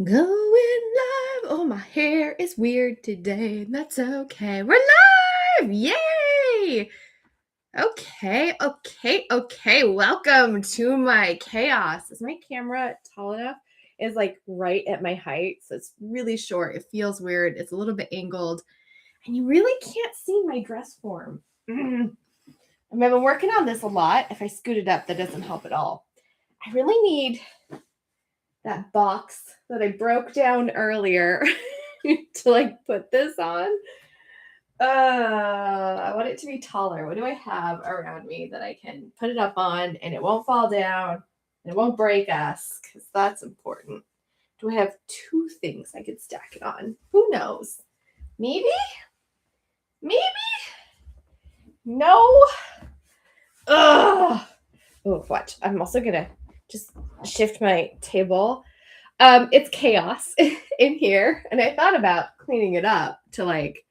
Going live. Oh, my hair is weird today, and that's okay. We're live! Yay! Okay. Welcome to my chaos. Is my camera tall enough? It's like right at my height, so it's really short. It feels weird. It's a little bit angled, and you really can't see my dress form. I've been working on this a lot. If I scoot it up, that doesn't help at all. I really need that box that I broke down earlier to like put this on. I want it to be taller. What do I have around me that I can put it up on and it won't fall down and it won't break us? Because that's important. Do I have two things I could stack it on? Who knows? Maybe? Maybe? No? Ugh. Oh, watch. I'm also gonna just shift my table. It's chaos in here, and I thought about cleaning it up to like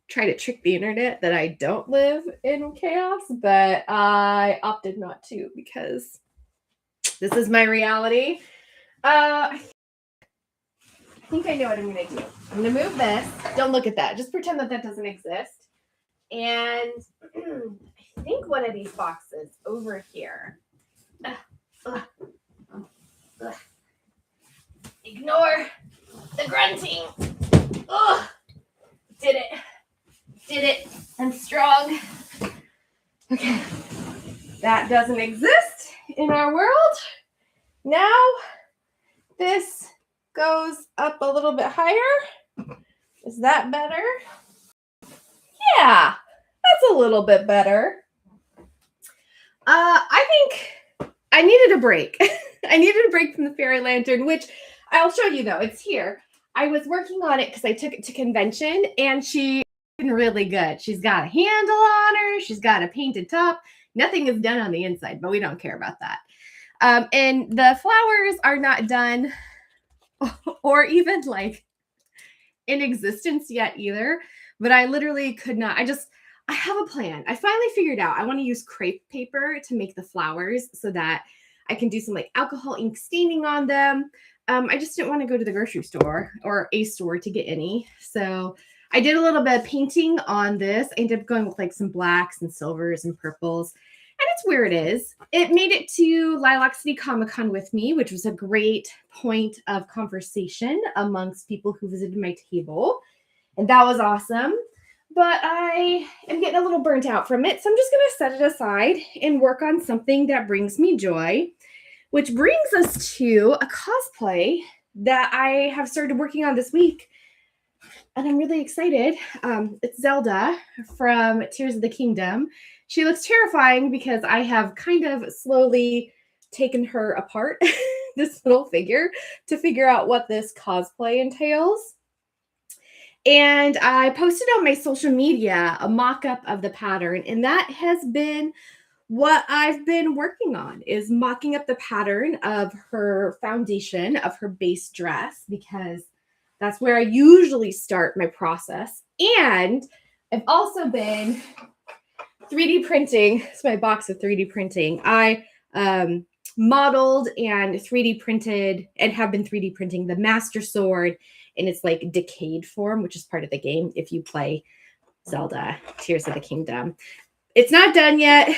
try to trick the internet that I don't live in chaos, but I opted not to because this is my reality. I think I know what I'm gonna do. I'm gonna move this. Don't look at that. Just pretend that that doesn't exist. And I think one of these boxes over here. Ignore the grunting. Ugh. Did it. I'm strong. Okay. That doesn't exist in our world. Now this goes up a little bit higher. Is that better? Yeah, that's a little bit better. I think I needed a break. I needed a break from the fairy lantern, which I'll show you though. It's here. I was working on it because I took it to convention and she's really good. She's got a handle on her. She's got a painted top. Nothing is done on the inside, but we don't care about that. And the flowers are not done or even like in existence yet either. But I literally could not. I have a plan. I finally figured out I want to use crepe paper to make the flowers so that I can do some like alcohol ink staining on them. I just didn't want to go to the grocery store or a store to get any. So I did a little bit of painting on this. I ended up going with like some blacks and silvers and purples. And it's where it is. It made it to Lilac City Comic Con with me, which was a great point of conversation amongst people who visited my table. And that was awesome. But I am getting a little burnt out from it. So I'm just going to set it aside and work on something that brings me joy, which brings us to a cosplay that I have started working on this week. And I'm really excited. It's Zelda from Tears of the Kingdom. She looks terrifying because I have kind of slowly taken her apart, this little figure, to figure out what this cosplay entails. And I posted on my social media a mock-up of the pattern, and that has been what I've been working on is mocking up the pattern of her foundation of her base dress because that's where I usually start my process. And I've also been 3D printing. It's my box of 3D printing. I modeled and 3D printed and have been 3D printing the Master Sword in its like decayed form, which is part of the game if you play Zelda Tears of the Kingdom. It's not done yet,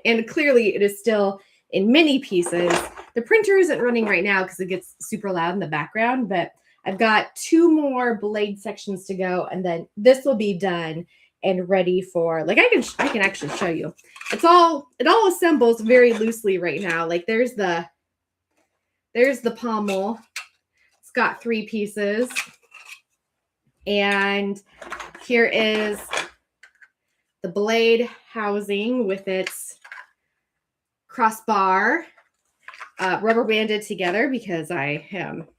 and clearly it is still in many pieces. The printer isn't running right now because it gets super loud in the background, but I've got 2 more blade sections to go, and then this will be done and ready for like I can actually show you. It all assembles very loosely right now. Like there's the pommel. It's got 3 pieces. And here is the blade housing with its crossbar rubber banded together because I am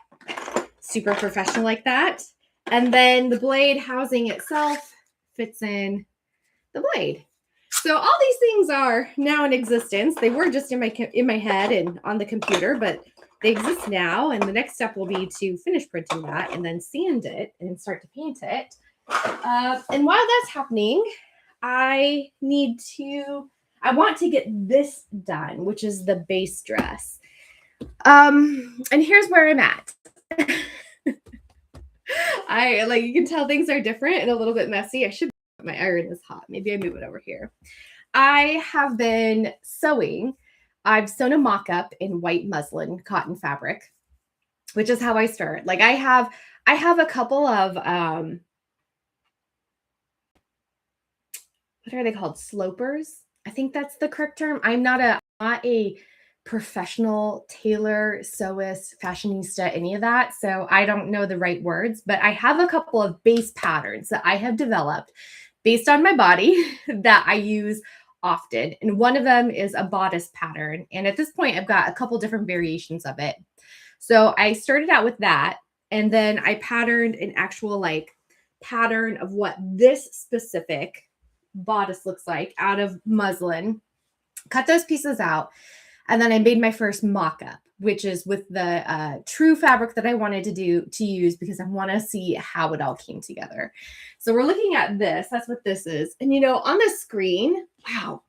super professional like that. And then the blade housing itself fits in the blade. So all these things are now in existence. They were just in my head and on the computer, but they exist now. And the next step will be to finish printing that and then sand it and start to paint it. And while that's happening, I want to get this done, which is the base dress. And here's where I'm at. I like, you can tell things are different and a little bit messy. I should, my iron is hot. Maybe I move it over here. I have been sewing. I've sewn a mock-up in white muslin cotton fabric, which is how I start. Like I have a couple of what are they called? Slopers. I think that's the correct term. I'm not a professional tailor, sewist, fashionista, any of that. So I don't know the right words, but I have a couple of base patterns that I have developed based on my body that I use often. And one of them is a bodice pattern. And at this point, I've got a couple different variations of it. So I started out with that. And then I patterned an actual like pattern of what this specific bodice looks like out of muslin, cut those pieces out. And then I made my first mock-up, which is with the true fabric that I wanted to use because I want to see how it all came together. So we're looking at this. That's what this is. And, you know, on the screen, wow.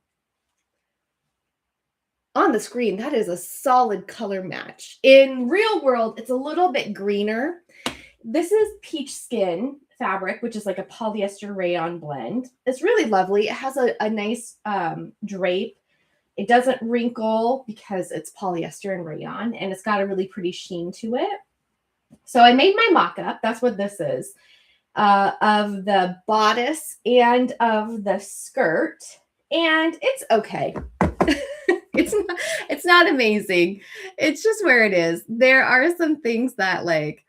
On the screen, that is a solid color match. In real world, it's a little bit greener. This is peach skin fabric, which is like a polyester rayon blend. It's really lovely. It has a nice drape. It doesn't wrinkle because it's polyester and rayon, and it's got a really pretty sheen to it. So I made my mock-up. That's what this is, of the bodice and of the skirt, and it's okay. It's not amazing. It's just where it is. There are some things that like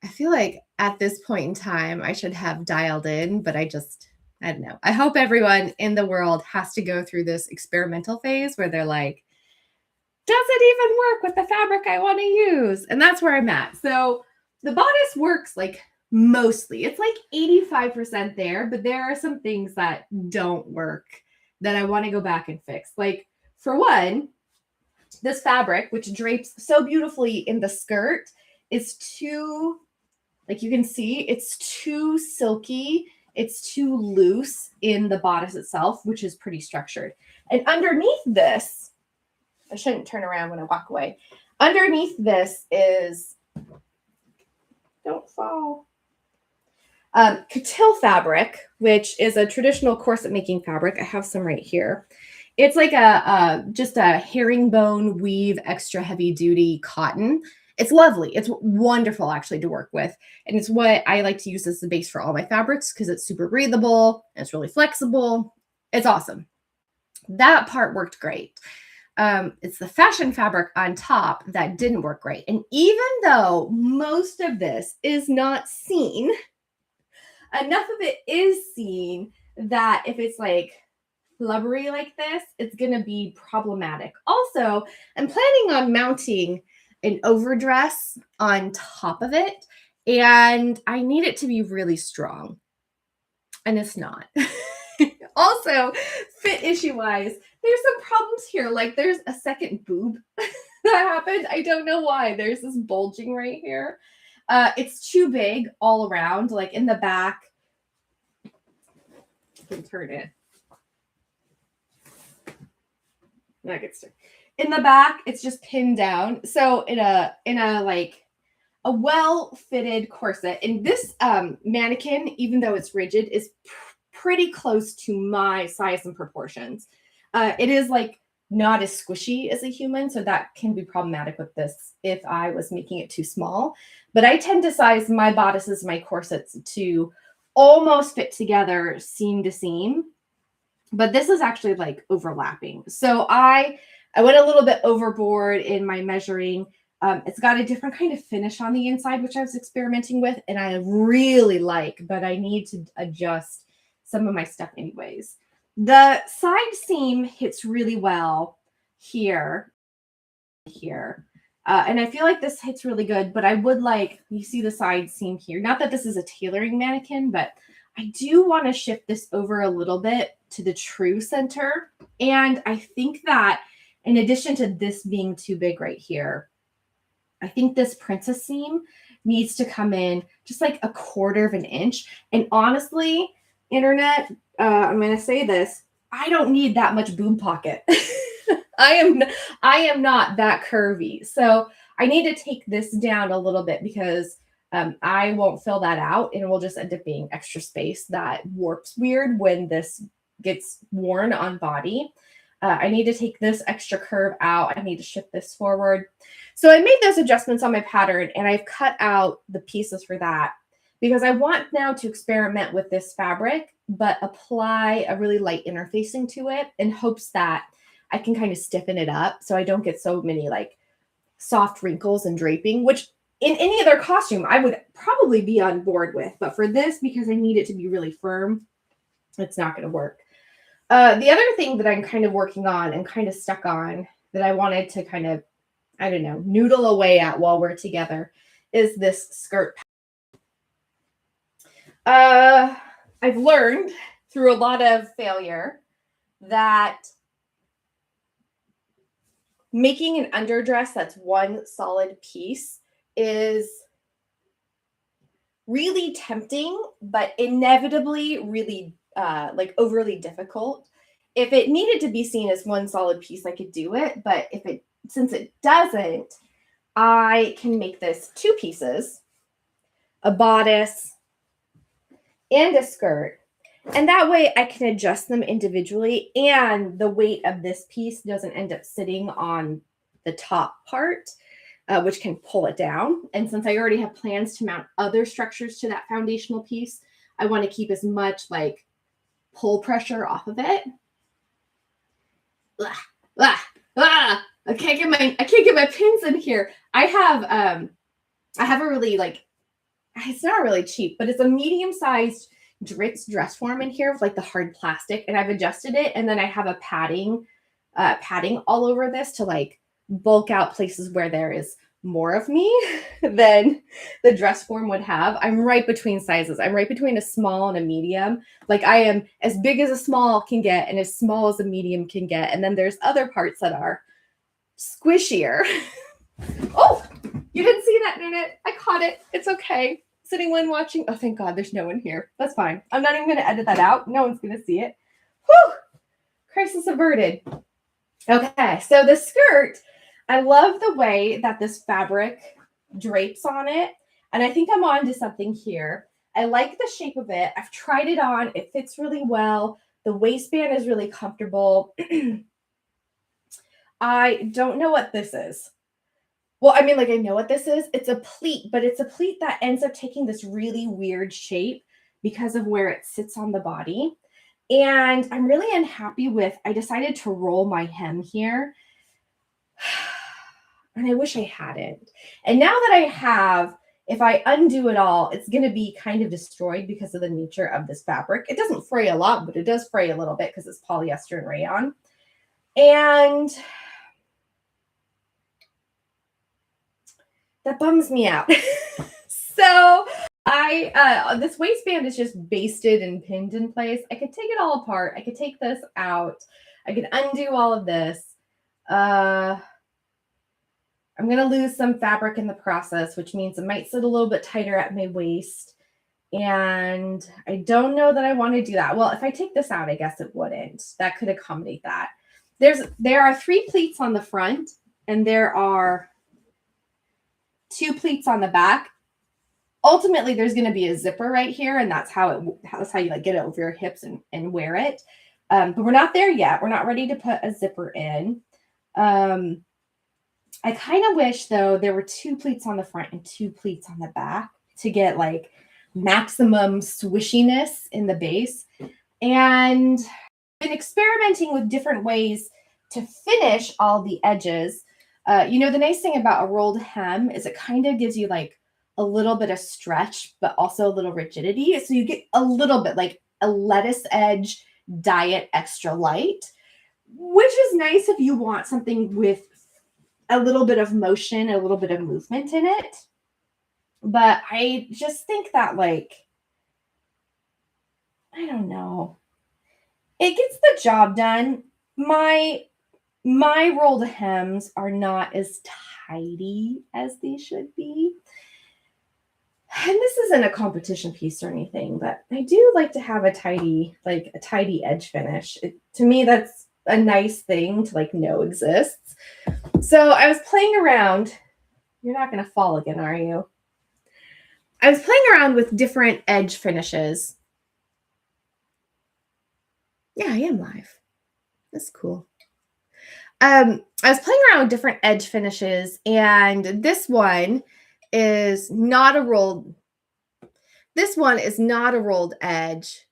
I feel like at this point in time I should have dialed in, but I don't know. I hope everyone in the world has to go through this experimental phase where they're like, does it even work with the fabric I want to use? And that's where I'm at. So the bodice works like mostly. It's like 85% there, but there are some things that don't work that I want to go back and fix. Like for one, this fabric, which drapes so beautifully in the skirt, is too, like you can see, it's too silky. It's too loose in the bodice itself, which is pretty structured. And underneath this, I shouldn't turn around when I walk away. Underneath this is, don't fall, coutil fabric, which is a traditional corset making fabric. I have some right here. It's like just a herringbone weave, extra heavy duty cotton. It's lovely. It's wonderful actually to work with. And it's what I like to use as the base for all my fabrics because it's super breathable. And it's really flexible. It's awesome. That part worked great. It's the fashion fabric on top that didn't work great. And even though most of this is not seen, enough of it is seen that if it's like flubbery like this, it's going to be problematic. Also, I'm planning on mounting an overdress on top of it, and I need it to be really strong, and it's not. Also, fit issue wise, there's some problems here. Like there's a second boob that happened. I don't know why. There's this bulging right here. It's too big all around, like in the back. I can turn it. That gets to in the back, it's just pinned down. So in a like a well-fitted corset, and this mannequin, even though it's rigid, is pretty close to my size and proportions. It is like not as squishy as a human, so that can be problematic with this if I was making it too small. But I tend to size my bodices, my corsets to almost fit together seam to seam. But this is actually like overlapping. So I went a little bit overboard in my measuring. It's got a different kind of finish on the inside, which I was experimenting with, and I really like, but I need to adjust some of my stuff anyways. The side seam hits really well here. And I feel like this hits really good, but I would like, you see the side seam here. Not that this is a tailoring mannequin, but I do want to shift this over a little bit to the true center. And I think that in addition to this being too big right here, I think this princess seam needs to come in just like a 1/4 of an inch. And honestly, internet, I'm going to say this, I don't need that much boob pocket. I am not that curvy. So I need to take this down a little bit because I won't fill that out, and it will just end up being extra space that warps weird when this gets worn on body. I need to take this extra curve out. I need to shift this forward. So I made those adjustments on my pattern, and I've cut out the pieces for that because I want now to experiment with this fabric, but apply a really light interfacing to it in hopes that I can kind of stiffen it up so I don't get so many like soft wrinkles and draping, which in any other costume I would probably be on board with. But for this, because I need it to be really firm, it's not going to work. The other thing that I'm kind of working on and kind of stuck on that I wanted to kind of, I don't know, noodle away at while we're together is this skirt. I've learned through a lot of failure that making an underdress that's one solid piece is really tempting, but inevitably really like overly difficult. If it needed to be seen as one solid piece, I could do it. But since it doesn't, I can make this two pieces, a bodice and a skirt. And that way I can adjust them individually, and the weight of this piece doesn't end up sitting on the top part, which can pull it down. And since I already have plans to mount other structures to that foundational piece, I want to keep as much like pull pressure off of it. I can't get my pins in here. I have a really like, it's not really cheap, but it's a medium-sized Dritz dress form in here with like the hard plastic, and I've adjusted it, and then I have a padding all over this to like bulk out places where there is more of me than the dress form would have. I'm right between sizes. I'm right between a small and a medium. Like I am as big as a small can get and as small as a medium can get. And then there's other parts that are squishier. Oh, you didn't see that, Internet. I caught it. It's okay. Is anyone watching? Oh, thank God there's no one here. That's fine. I'm not even going to edit that out. No one's going to see it. Whew! Crisis averted. Okay, so the skirt, I love the way that this fabric drapes on it. And I think I'm on to something here. I like the shape of it. I've tried it on. It fits really well. The waistband is really comfortable. I don't know what this is. Well, I mean, like, I know what this is. It's a pleat, but it's a pleat that ends up taking this really weird shape because of where it sits on the body. And I'm really unhappy with, I decided to roll my hem here. And I wish I hadn't. And now that I have, if I undo it all, it's going to be kind of destroyed because of the nature of this fabric. It doesn't fray a lot, but it does fray a little bit because it's polyester and rayon. And that bums me out. So this waistband is just basted and pinned in place. I could take it all apart. I could take this out. I could undo all of this. I'm going to lose some fabric in the process, which means it might sit a little bit tighter at my waist. And I don't know that I want to do that. Well, if I take this out, I guess it wouldn't. That could accommodate that. There are 3 pleats on the front, and there are 2 pleats on the back. Ultimately, there's going to be a zipper right here, and that's how you like get it over your hips and wear it. But we're not there yet. We're not ready to put a zipper in. I kind of wish, though, there were 2 pleats on the front and 2 pleats on the back to get like maximum swishiness in the base. And I've been experimenting with different ways to finish all the edges. The nice thing about a rolled hem is it kind of gives you like a little bit of stretch, but also a little rigidity. So you get a little bit like a lettuce edge diet extra light, which is nice if you want something with a little bit of motion, a little bit of movement in it. But I just think that I don't know. It gets the job done. My rolled hems are not as tidy as they should be. And this isn't a competition piece or anything, but I do like to have a tidy edge finish. To me, that's a nice thing to know exists. So I was playing around. You're not going to fall again, are you? I was playing around with different edge finishes. Yeah, I am live. That's cool. I was playing around with different edge finishes, and this one is not a rolled. This one is not a rolled edge,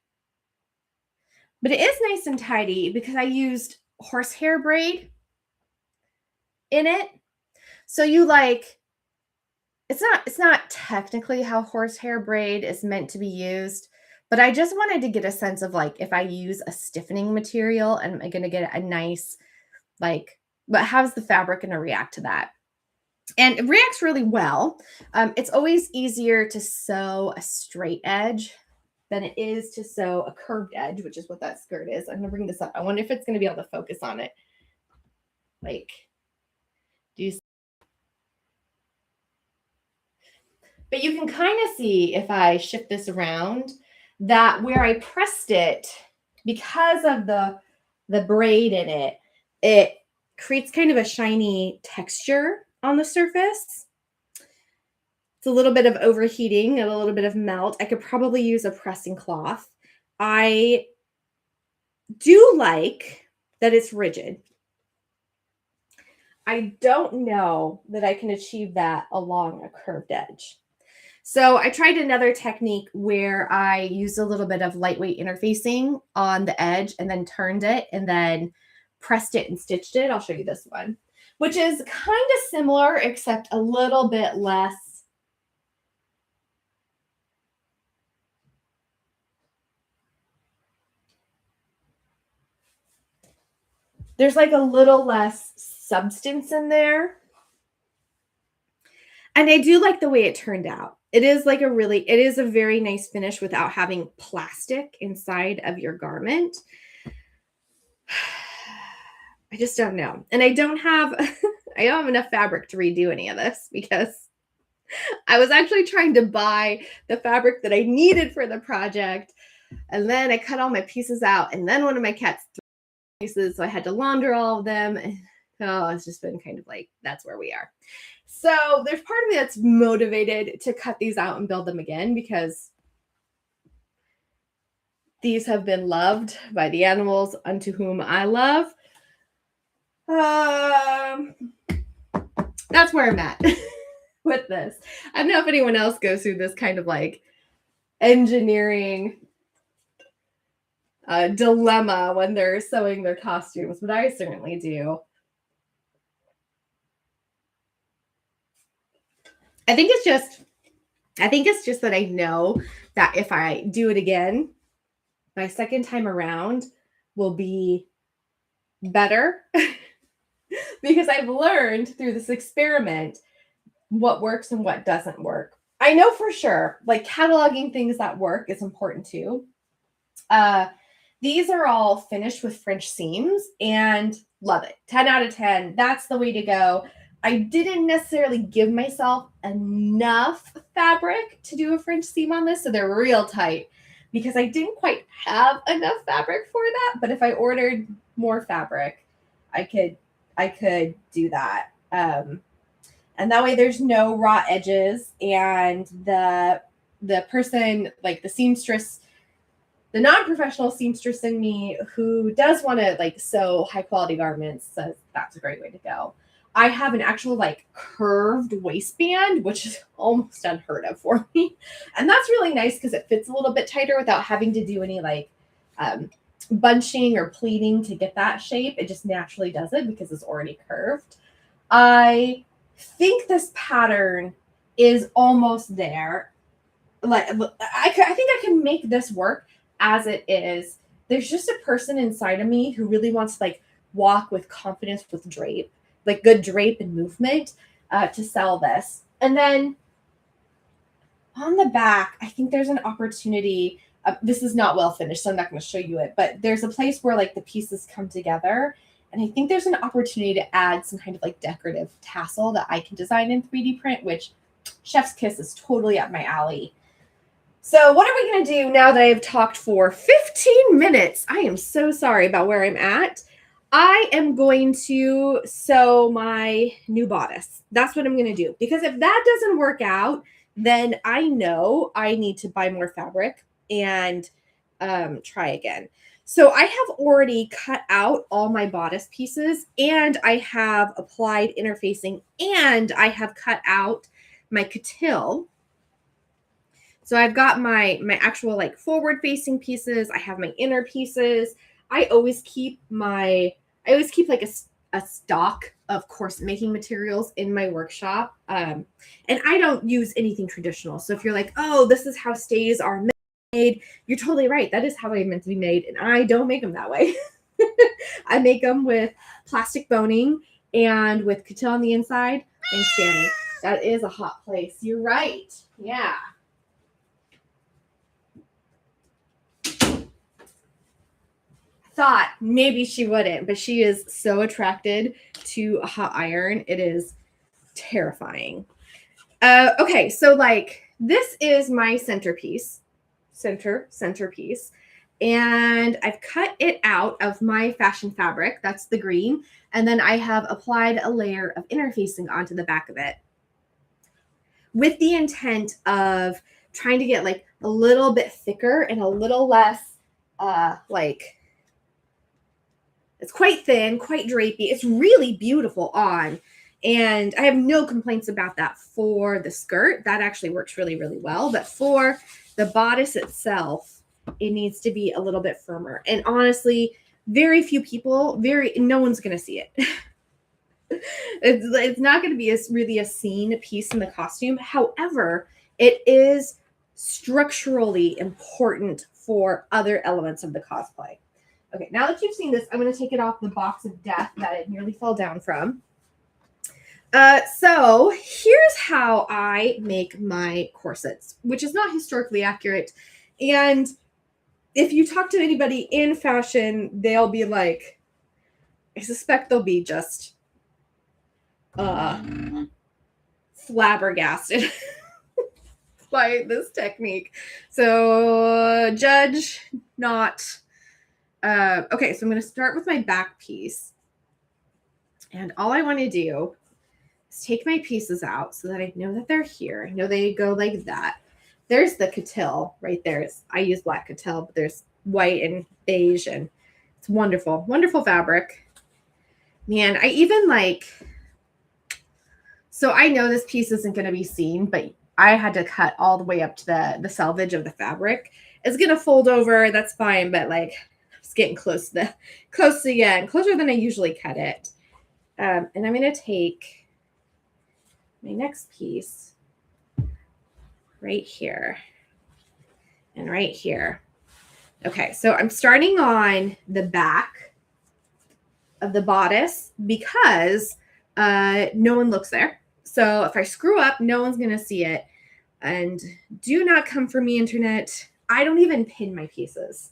but it is nice and tidy because I used horsehair braid in it. So you like, it's not technically how horsehair braid is meant to be used, but I just wanted to get a sense of like if I use a stiffening material, am I going to get a nice like, but how's the fabric going to react to that? And it reacts really well. It's always easier to sew a straight edge than it is to sew a curved edge, which is what that skirt is. I'm going to bring this up. I wonder if it's going to be able to focus on it. Like, do you see? But you can kind of see if I shift this around that where I pressed it, because of the braid in it, it creates kind of a shiny texture on the surface. It's a little bit of overheating and a little bit of melt. I could probably use a pressing cloth. I do like that it's rigid. I don't know that I can achieve that along a curved edge. So I tried another technique where I used a little bit of lightweight interfacing on the edge and then turned it and then pressed it and stitched it. I'll show you this one, which is kind of similar, except a little bit less. There's like a little less substance in there. And I do like the way it turned out. It is a very nice finish without having plastic inside of your garment. I just don't know. And I don't have enough fabric to redo any of this because I was actually trying to buy the fabric that I needed for the project. And then I cut all my pieces out. And then one of my cats threw pieces. So I had to launder all of them. Oh, it's just been kind of like, that's where we are. So there's part of me that's motivated to cut these out and build them again because these have been loved by the animals unto whom I love. That's where I'm at with this. I don't know if anyone else goes through this kind of like engineering dilemma when they're sewing their costumes, but I certainly do. I think it's just that I know that if I do it again, my second time around will be better because I've learned through this experiment what works and what doesn't work. I know for sure, like cataloging things that work is important too. These are all finished with French seams and love it. 10 out of 10. That's the way to go. I didn't necessarily give myself enough fabric to do a French seam on this, so they're real tight because I didn't quite have enough fabric for that. But if I ordered more fabric, I could do that. And that way there's no raw edges, and the person, like the seamstress, the non-professional seamstress in me who does want to like sew high quality garments, says that's a great way to go. I have an actual like curved waistband, which is almost unheard of for me. And that's really nice because it fits a little bit tighter without having to do any like bunching or pleating to get that shape. It just naturally does it because it's already curved. I think this pattern is almost there. Like I think I can make this work as it is. There's just a person inside of me who really wants to like walk with confidence with drape, like good drape and movement to sell this. And then on the back, I think there's an opportunity. This is not well finished, so I'm not going to show you it, but there's a place where like the pieces come together. And I think there's an opportunity to add some kind of like decorative tassel that I can design in 3D print, which chef's kiss is totally up my alley. So what are we going to do now that I have talked for 15 minutes? I am so sorry about where I'm at. I am going to sew my new bodice. That's what I'm going to do. Because if that doesn't work out, then I know I need to buy more fabric and try again. So I have already cut out all my bodice pieces, and I have applied interfacing, and I have cut out my coutil. So I've got my actual like forward facing pieces. I have my inner pieces. I always keep like a stock of course making materials in my workshop. And I don't use anything traditional. So if you're like, oh, this is how stays are made, you're totally right. That is how they're meant to be made. And I don't make them that way. I make them with plastic boning and with coutil on the inside. Thanks, Danny. That is a hot place. You're right. Yeah. Thought maybe she wouldn't, but she is so attracted to a hot iron. It is terrifying. Okay, so like this is my centerpiece, and I've cut it out of my fashion fabric. That's the green, and then I have applied a layer of interfacing onto the back of it with the intent of trying to get like a little bit thicker and a little less like. It's quite thin, quite drapey. It's really beautiful on. And I have no complaints about that for the skirt. That actually works really, really well. But for the bodice itself, it needs to be a little bit firmer. And honestly, very few people, no one's going to see it. It's not going to be really a seen piece in the costume. However, it is structurally important for other elements of the cosplay. Okay, now that you've seen this, I'm going to take it off the box of death that it nearly fell down from. So here's how I make my corsets, which is not historically accurate. And if you talk to anybody in fashion, they'll be like, I suspect they'll be just flabbergasted by this technique. So judge not. Okay, so I'm going to start with my back piece. And all I want to do is take my pieces out so that I know that they're here. I know they go like that. There's the coutil right there. I use black coutil, but there's white and beige, and it's wonderful. Wonderful fabric. Man, I even like... So I know this piece isn't going to be seen, but I had to cut all the way up to the selvage of the fabric. It's going to fold over. That's fine, but like... getting close than I usually cut it. And I'm going to take my next piece right here and right here. Okay, so I'm starting on the back of the bodice because no one looks there. So if I screw up, no one's going to see it. And do not come for me, internet. I don't even pin my pieces.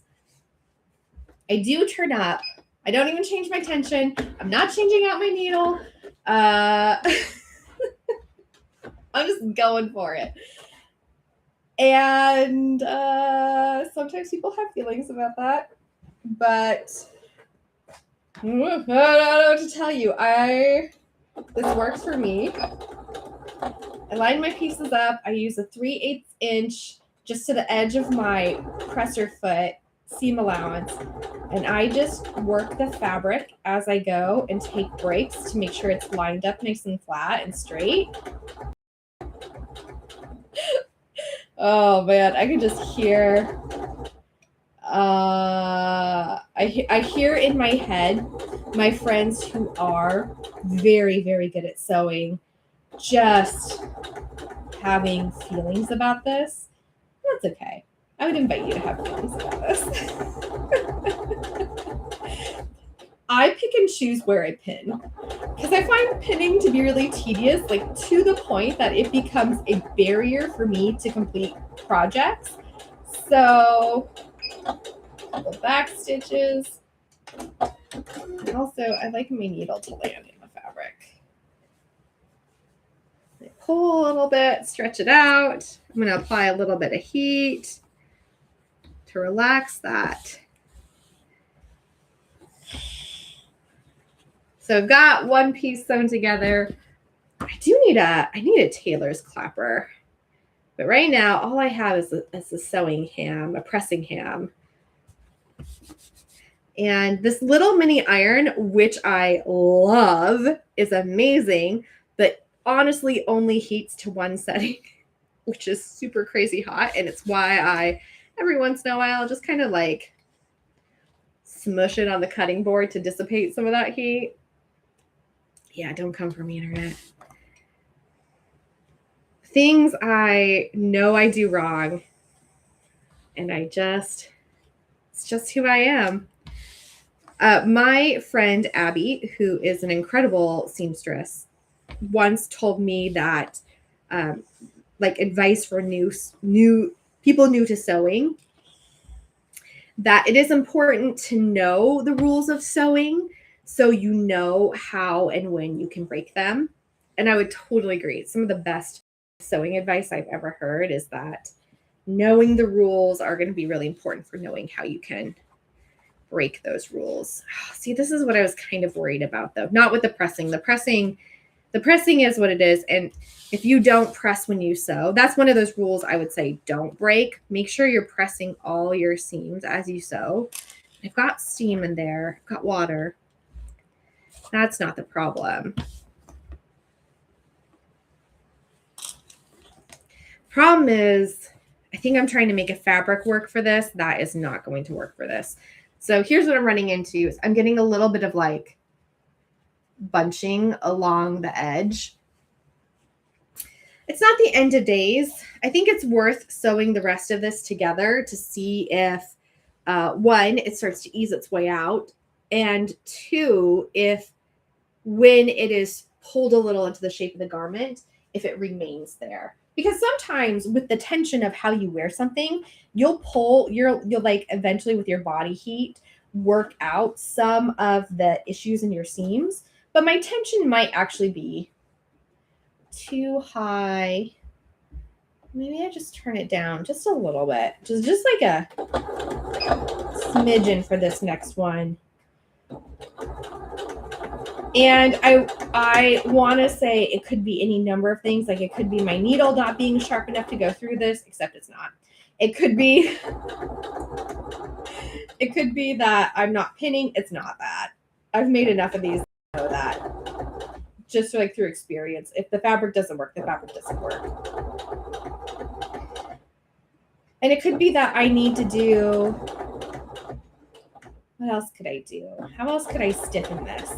I do turn up. I don't even change my tension. I'm not changing out my needle. I'm just going for it. And sometimes people have feelings about that. But I don't know what to tell you. This works for me. I line my pieces up. I use a 3/8 inch just to the edge of my presser foot seam allowance, and I just work the fabric as I go and take breaks to make sure it's lined up nice and flat and straight. Oh man, I can just hear I hear in my head my friends who are very, very good at sewing just having feelings about this. That's okay. I would invite you to have feelings about this. I pick and choose where I pin because I find pinning to be really tedious, like to the point that it becomes a barrier for me to complete projects. So the back stitches. And also, I like my needle to land in the fabric. I pull a little bit, stretch it out. I'm going to apply a little bit of heat to relax that. So I've got one piece sewn together. I need a tailor's clapper. But right now, all I have is a sewing ham, a pressing ham. And this little mini iron, which I love, is amazing, but honestly only heats to one setting, which is super crazy hot. And it's why I, every once in a while, just kind of like smush it on the cutting board to dissipate some of that heat. Yeah, don't come for me, internet. Things I know I do wrong, and it's just who I am. My friend Abby, who is an incredible seamstress, once told me that, like advice for new people new to sewing, that it is important to know the rules of sewing so you know how and when you can break them. And I would totally agree. Some of the best sewing advice I've ever heard is that knowing the rules are going to be really important for knowing how you can break those rules. See, this is what I was kind of worried about, though. Not with the pressing. The pressing is what it is. And if you don't press when you sew, that's one of those rules I would say don't break. Make sure you're pressing all your seams as you sew. I've got steam in there. I've got water. That's not the problem. Problem is, I think I'm trying to make a fabric work for this. That is not going to work for this. So here's what I'm running into. I'm getting a little bit of like bunching along the edge. It's not the end of days. I think it's worth sewing the rest of this together to see if, one, it starts to ease its way out, and two, if when it is pulled a little into the shape of the garment, if it remains there. Because sometimes with the tension of how you wear something, you'll like eventually with your body heat work out some of the issues in your seams. But my tension might actually be too high. Maybe I just turn it down just a little bit. Just like a smidgen for this next one. And I want to say it could be any number of things. Like it could be my needle not being sharp enough to go through this, except it's not. It could be that I'm not pinning. It's not that. I've made enough of these to know that. Just like through experience. If the fabric doesn't work, the fabric doesn't work. And it could be that I need to do, what else could I do? How else could I stiffen this?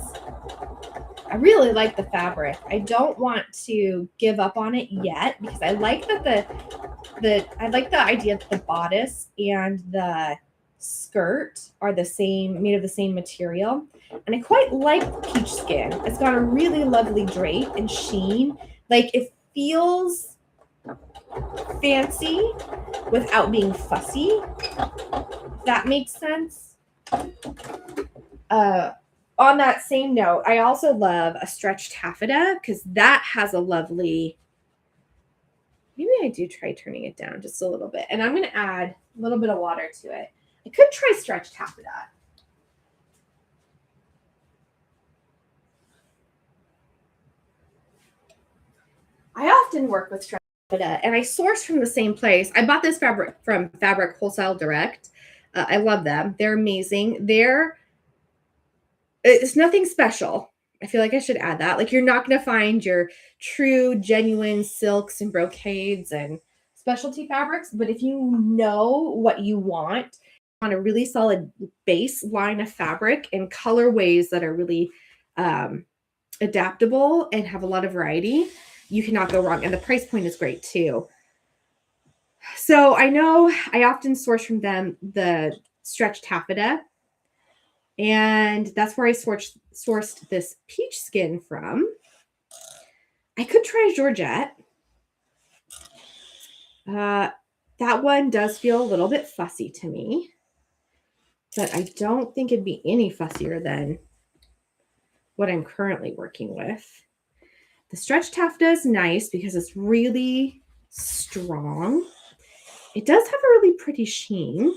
I really like the fabric. I don't want to give up on it yet because I like that I like the idea that the bodice and the skirt are the same, made of the same material. And I quite like peach skin. It's got a really lovely drape and sheen. Like it feels fancy without being fussy. If that makes sense. On that same note, I also love a stretched taffeta because that has a lovely, maybe I do try turning it down just a little bit. And I'm going to add a little bit of water to it. I could try stretched taffeta. I often work with stretched taffeta and I source from the same place. I bought this fabric from Fabric Wholesale Direct. I love them. They're amazing. It's nothing special. I feel like I should add that. Like you're not going to find your true, genuine silks and brocades and specialty fabrics. But if you know what you want on a really solid base line of fabric and colorways that are really adaptable and have a lot of variety, you cannot go wrong. And the price point is great too. So I know I often source from them the stretched taffeta. And that's where I sourced this peach skin from. I could try Georgette. That one does feel a little bit fussy to me. But I don't think it'd be any fussier than what I'm currently working with. The stretch taffeta is nice because it's really strong. It does have a really pretty sheen.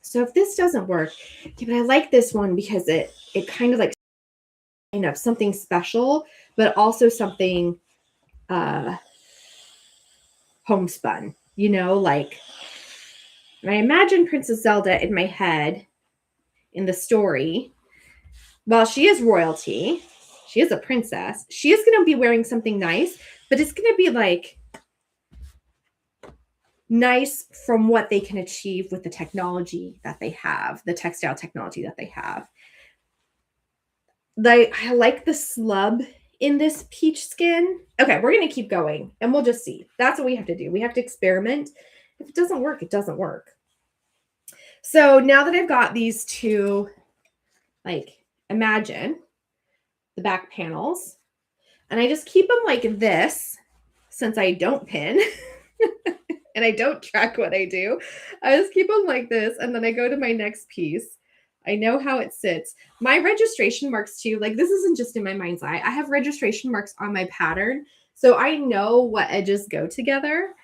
So if this doesn't work, but I like this one because it kind of like something special, but also something homespun, you know, like, and I imagine Princess Zelda in my head in the story. Well, she is royalty. She is a princess. She is going to be wearing something nice, but it's going to be like nice from what they can achieve with the technology that they have, the textile technology that they have. I like the slub in this peach skin. Okay, we're going to keep going and we'll just see. That's what we have to do. We have to experiment. If it doesn't work, it doesn't work. So now that I've got these two, like, imagine the back panels, and I just keep them like this since I don't pin and I don't track what I do. I just keep them like this, and then I go to my next piece. I know how it sits. My registration marks too, like this isn't just in my mind's eye. I have registration marks on my pattern, so I know what edges go together.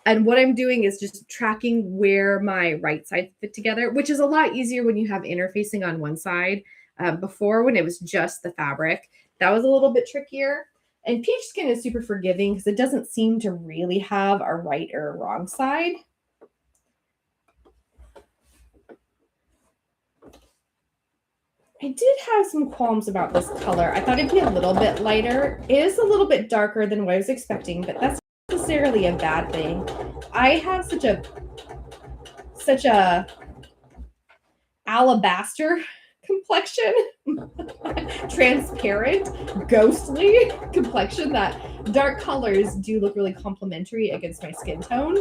And what I'm doing is just tracking where my right sides fit together, which is a lot easier when you have interfacing on one side. Before, when it was just the fabric, that was a little bit trickier. And peach skin is super forgiving because it doesn't seem to really have a right or a wrong side. I did have some qualms about this color. I thought it'd be a little bit lighter. It is a little bit darker than what I was expecting, but that's not necessarily a bad thing. I have such a alabaster complexion, transparent, ghostly complexion, that dark colors do look really complementary against my skin tone.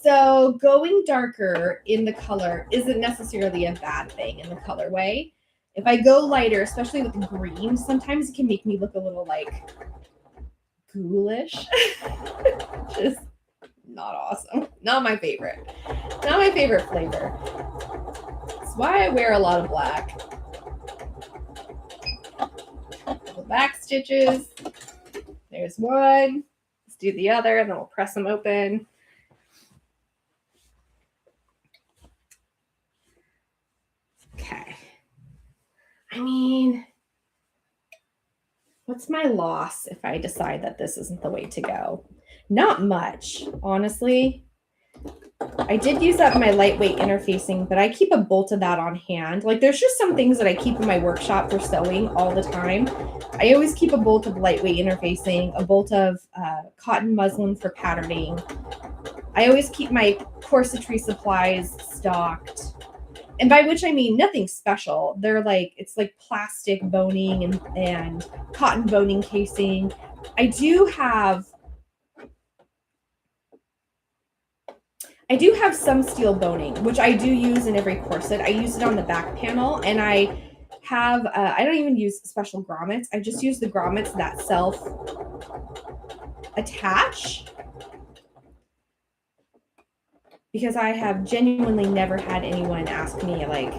So going darker in the color isn't necessarily a bad thing in the colorway. If I go lighter, especially with green, sometimes it can make me look a little like ghoulish. Just not awesome. Not my favorite. Not my favorite flavor. That's why I wear a lot of black. The back stitches. There's one. Let's do the other, and then we'll press them open. Okay. I mean, what's my loss if I decide that this isn't the way to go? Not much, honestly. I did use up my lightweight interfacing, but I keep a bolt of that on hand. Like, there's just some things that I keep in my workshop for sewing all the time. I always keep a bolt of lightweight interfacing, a bolt of cotton muslin for patterning. I always keep my corsetry supplies stocked. And by which I mean nothing special. They're like, it's like plastic boning and cotton boning casing. I do have some steel boning, which I do use in every corset. I use it on the back panel, and I have, I don't even use special grommets. I just use the grommets that self-attach, because I have genuinely never had anyone ask me, like,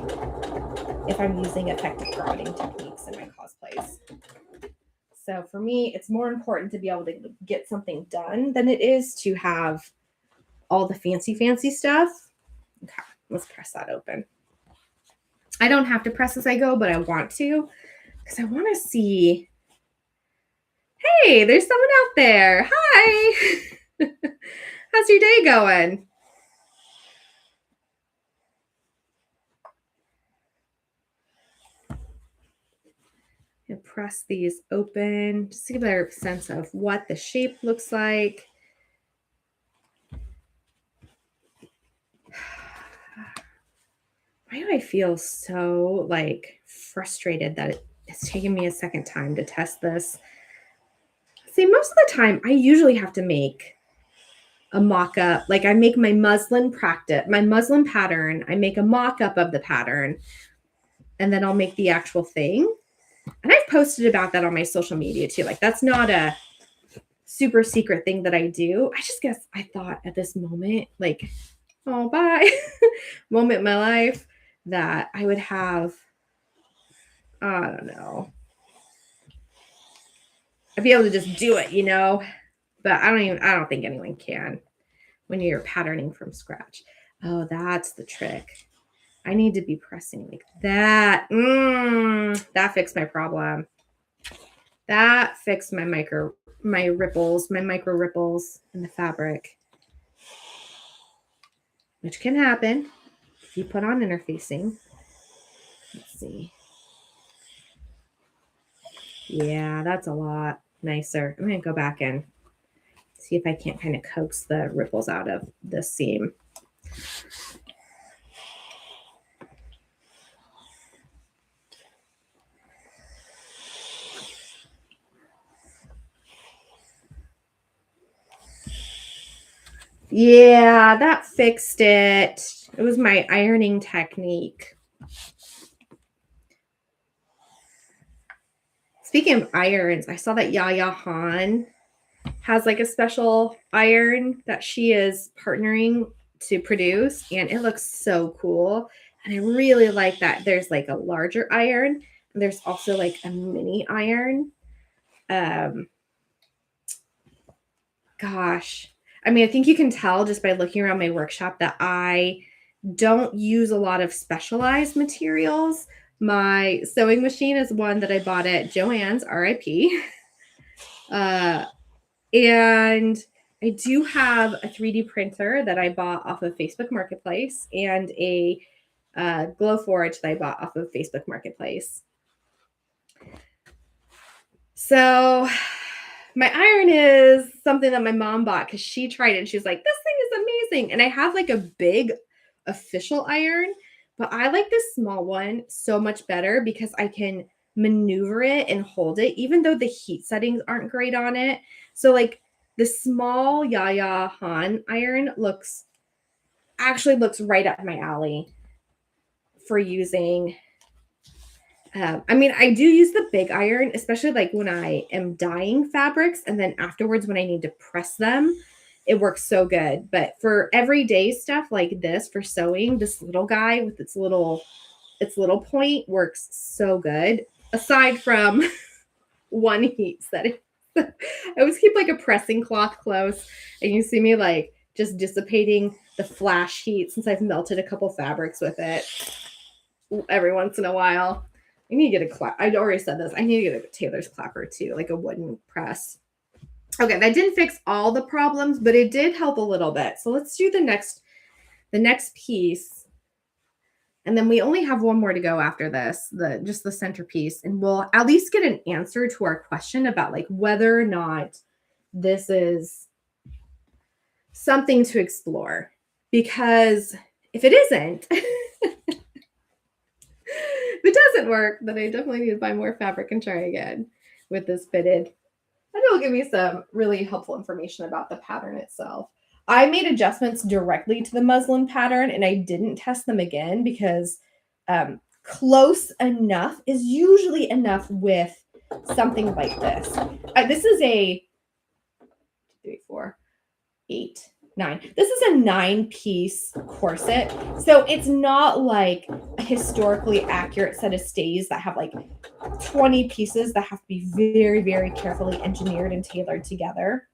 if I'm using effective grommeting techniques in my cosplays. So for me, it's more important to be able to get something done than it is to have all the fancy stuff. Okay, let's press that open. I don't have to press as I go, but I want to, because I want to see. Hey, there's someone out there. Hi. How's your day going? And press these open just to get a better sense of what the shape looks like. Why do I feel so like frustrated that it's taken me a second time to test this? See, most of the time I usually have to make a mock-up. Like, I make my muslin pattern, I make a mock-up of the pattern, and then I'll make the actual thing. And I've posted about that on my social media too. Like, that's not a super secret thing that I do. I just guess I thought at this moment, like, oh, bye, moment in my life, that I would have, I don't know, I'd be able to just do it, you know? But I don't think anyone can when you're patterning from scratch. Oh, that's the trick. I need to be pressing like that. That fixed my problem. That fixed my my ripples, my micro ripples in the fabric, which can happen if you put on interfacing. Let's see. Yeah, that's a lot nicer. I'm going to go back and see if I can't kind of coax the ripples out of the seam. Yeah, that fixed it. It was my ironing technique. Speaking of irons, I saw that Yaya Han has like a special iron that she is partnering to produce, and it looks so cool. And I really like that there's like a larger iron, and there's also like a mini iron. Gosh, I mean, I think you can tell just by looking around my workshop that I don't use a lot of specialized materials. My sewing machine is one that I bought at Joann's, RIP. And I do have a 3D printer that I bought off of Facebook Marketplace and a Glowforge that I bought off of Facebook Marketplace. So my iron is something that my mom bought because she tried it and she was like, this thing is amazing. And I have like a big official iron, but I like this small one so much better because I can maneuver it and hold it, even though the heat settings aren't great on it. So like the small Yaya Han iron actually looks right up my alley for using. I mean, I do use the big iron, especially like when I am dyeing fabrics, and then afterwards when I need to press them, it works so good. But for everyday stuff like this, for sewing, this little guy with its little point works so good. Aside from one heat setting, I always keep like a pressing cloth close, and you see me like just dissipating the flash heat since I've melted a couple fabrics with it every once in a while. I need to get a clap. I already said this. I need to get a Taylor's clapper too, like a wooden press. Okay, that didn't fix all the problems, but it did help a little bit. So let's do the next piece. And then we only have one more to go after this, just the centerpiece. And we'll at least get an answer to our question about like whether or not this is something to explore. Because if it isn't, if it doesn't work, then I definitely need to buy more fabric and try again with this fitted. And it'll give me some really helpful information about the pattern itself. I made adjustments directly to the muslin pattern, and I didn't test them again because close enough is usually enough with something like this. This is a 3, 4, 8, 9. This is a 9-piece corset. So it's not like a historically accurate set of stays that have like 20 pieces that have to be very, very carefully engineered and tailored together.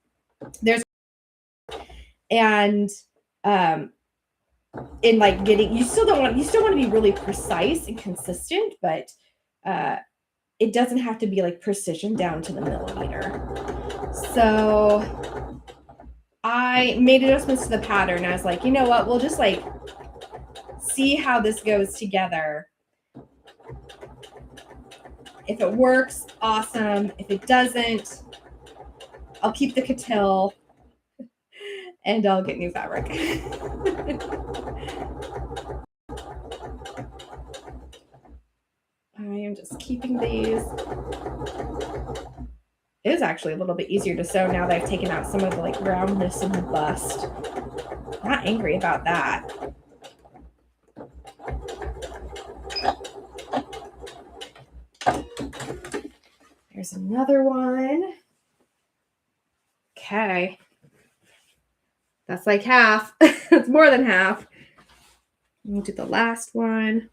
And in like getting, you still want to be really precise and consistent, but it doesn't have to be like precision down to the millimeter. So I made adjustments to the pattern. I was like, you know what? We'll just like see how this goes together. If it works, awesome. If it doesn't, I'll keep the Catil and I'll get new fabric. I am just keeping these. It is actually a little bit easier to sew now that I've taken out some of the like roundness of the bust. Not angry about that. There's another one. Okay. That's like half. It's more than half. We'll do the last one.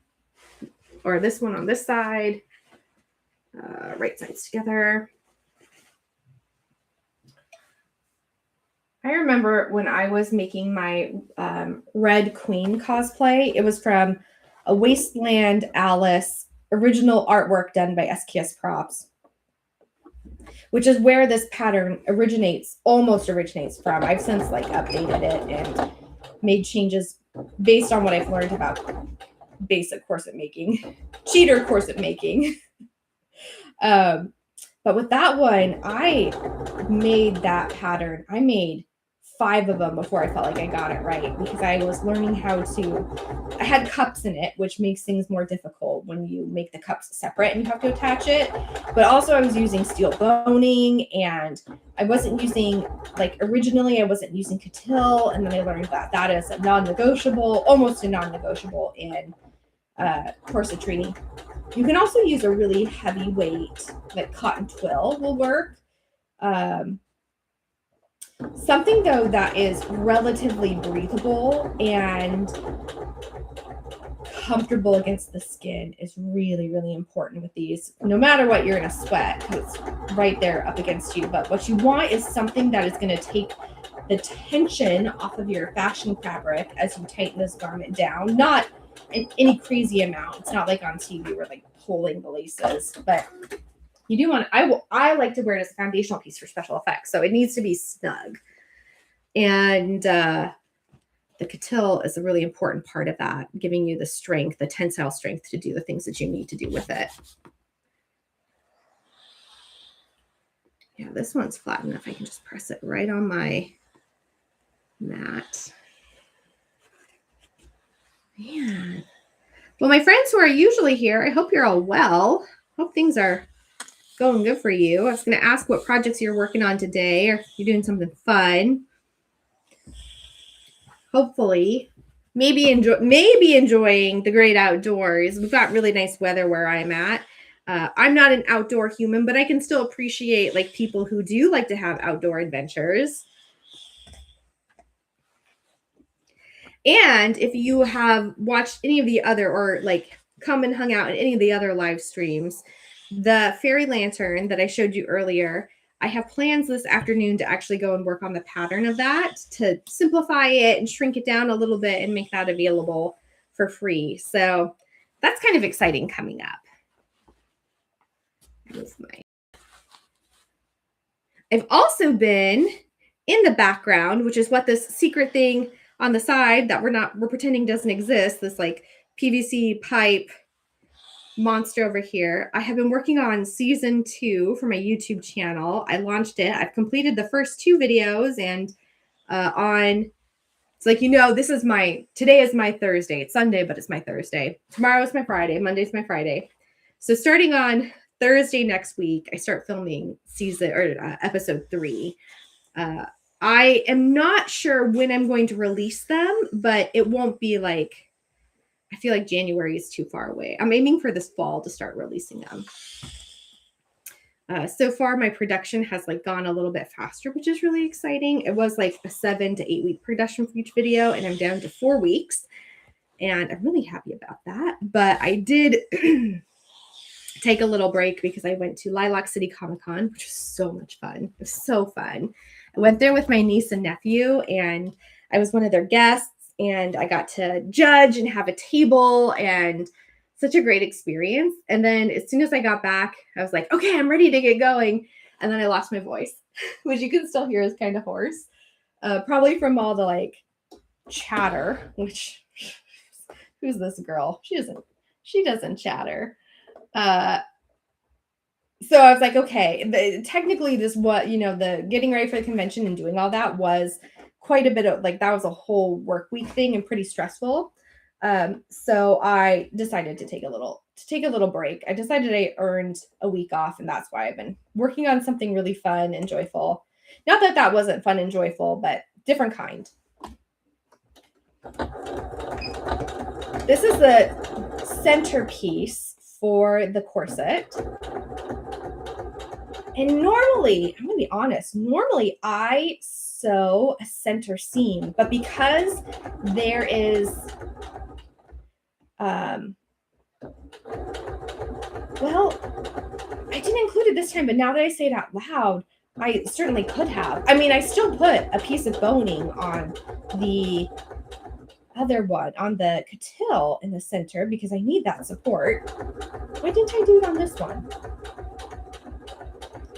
Or this one on this side. Right sides together. I remember when I was making my Red Queen cosplay, it was from a Wasteland Alice original artwork done by SKS Props. which is where this pattern almost originates from. I've since like updated it and made changes based on what I've learned about basic corset making, cheater corset making. But with that one, I made that pattern. I made 5 of them before I felt like I got it right, because I was learning how to, I had cups in it, which makes things more difficult when you make the cups separate and you have to attach it. But also I was using steel boning, and I wasn't using, like originally I wasn't using Coutil, and then I learned that that is a non-negotiable, almost a non-negotiable in corsetry. You can also use a really heavy weight, like cotton twill will work. Something though that is relatively breathable and comfortable against the skin is really, really important with these. No matter what, you're gonna sweat because it's right there up against you. But what you want is something that is gonna take the tension off of your fashion fabric as you tighten this garment down. Not in any crazy amount. It's not like on TV where like pulling the laces, but you do want, I like to wear it as a foundational piece for special effects. So it needs to be snug. And the Coutil is a really important part of that, giving you the strength, the tensile strength to do the things that you need to do with it. Yeah, this one's flat enough. I can just press it right on my mat. Man. Well, my friends who are usually here, I hope you're all well. Hope things are going good for you. I was going to ask what projects you're working on today, or if you're doing something fun. Hopefully, maybe enjoying the great outdoors. We've got really nice weather where I'm at. I'm not an outdoor human, but I can still appreciate like people who do like to have outdoor adventures. And if you have watched any of the other, or like come and hung out in any of the other live streams, the fairy lantern that I showed you earlier, I have plans this afternoon to actually go and work on the pattern of that to simplify it and shrink it down a little bit and make that available for free. So that's kind of exciting coming up. I've also been in the background, which is what this secret thing on the side that we're pretending doesn't exist, this like PVC pipe monster over here. I have been working on season 2 for my YouTube channel. I launched it. I've completed the first 2 videos, and it's like, today is my Thursday. It's Sunday, but it's my Thursday. Tomorrow is my Friday. Monday's my Friday. So starting on Thursday next week, I start filming episode 3. I am not sure when I'm going to release them, but it won't be like, I feel like January is too far away. I'm aiming for this fall to start releasing them. So far, my production has like gone a little bit faster, which is really exciting. It was like a 7 to 8 week production for each video, and I'm down to 4 weeks. And I'm really happy about that. But I did take a little break because I went to Lilac City Comic Con, which was so much fun. It was so fun. I went there with my niece and nephew, and I was one of their guests, and I got to judge and have a table, and such a great experience. And then as soon as I got back, I was like, okay, I'm ready to get going. And then I lost my voice, which you can still hear is kind of hoarse. Probably from all the like chatter, which who's this girl? She doesn't chatter. So I was like, okay, technically the getting ready for the convention and doing all that was quite a bit of like, that was a whole work week thing and pretty stressful. So I decided to take a little break. I decided I earned a week off, and that's why I've been working on something really fun and joyful. Not that that wasn't fun and joyful, but different kind. This is the centerpiece for the corset. And normally, I'm going to be honest, normally I sew a center seam, but because there is, well, I didn't include it this time, but now that I say it out loud, I certainly could have. I mean, I still put a piece of boning on the other one, on the Coutil in the center, because I need that support. Why didn't I do it on this one?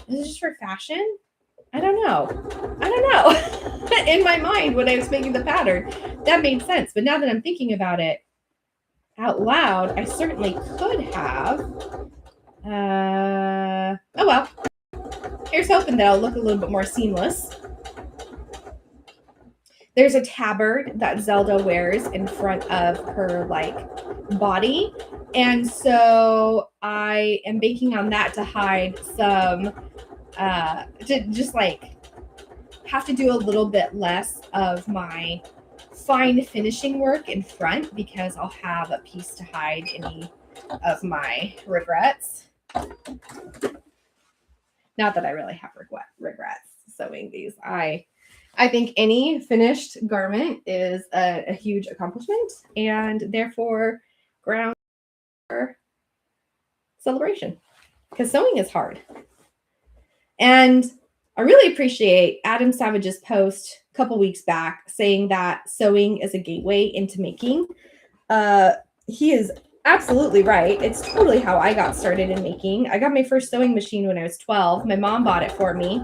Is it just for fashion? I don't know. In my mind, when I was making the pattern, that made sense. But now that I'm thinking about it out loud, I certainly could have. Oh well. Here's hoping that I'll look a little bit more seamless. There's a tabard that Zelda wears in front of her body. And so I am banking on that to hide some, to just have to do a little bit less of my fine finishing work in front, because I'll have a piece to hide any of my regrets. Not that I really have regrets sewing these. I think any finished garment is a huge accomplishment, and therefore ground for celebration, because sewing is hard. And I really appreciate Adam Savage's post a couple weeks back saying that sewing is a gateway into making. He is absolutely right. It's totally how I got started in making. I got my first sewing machine when I was 12. My mom bought it for me.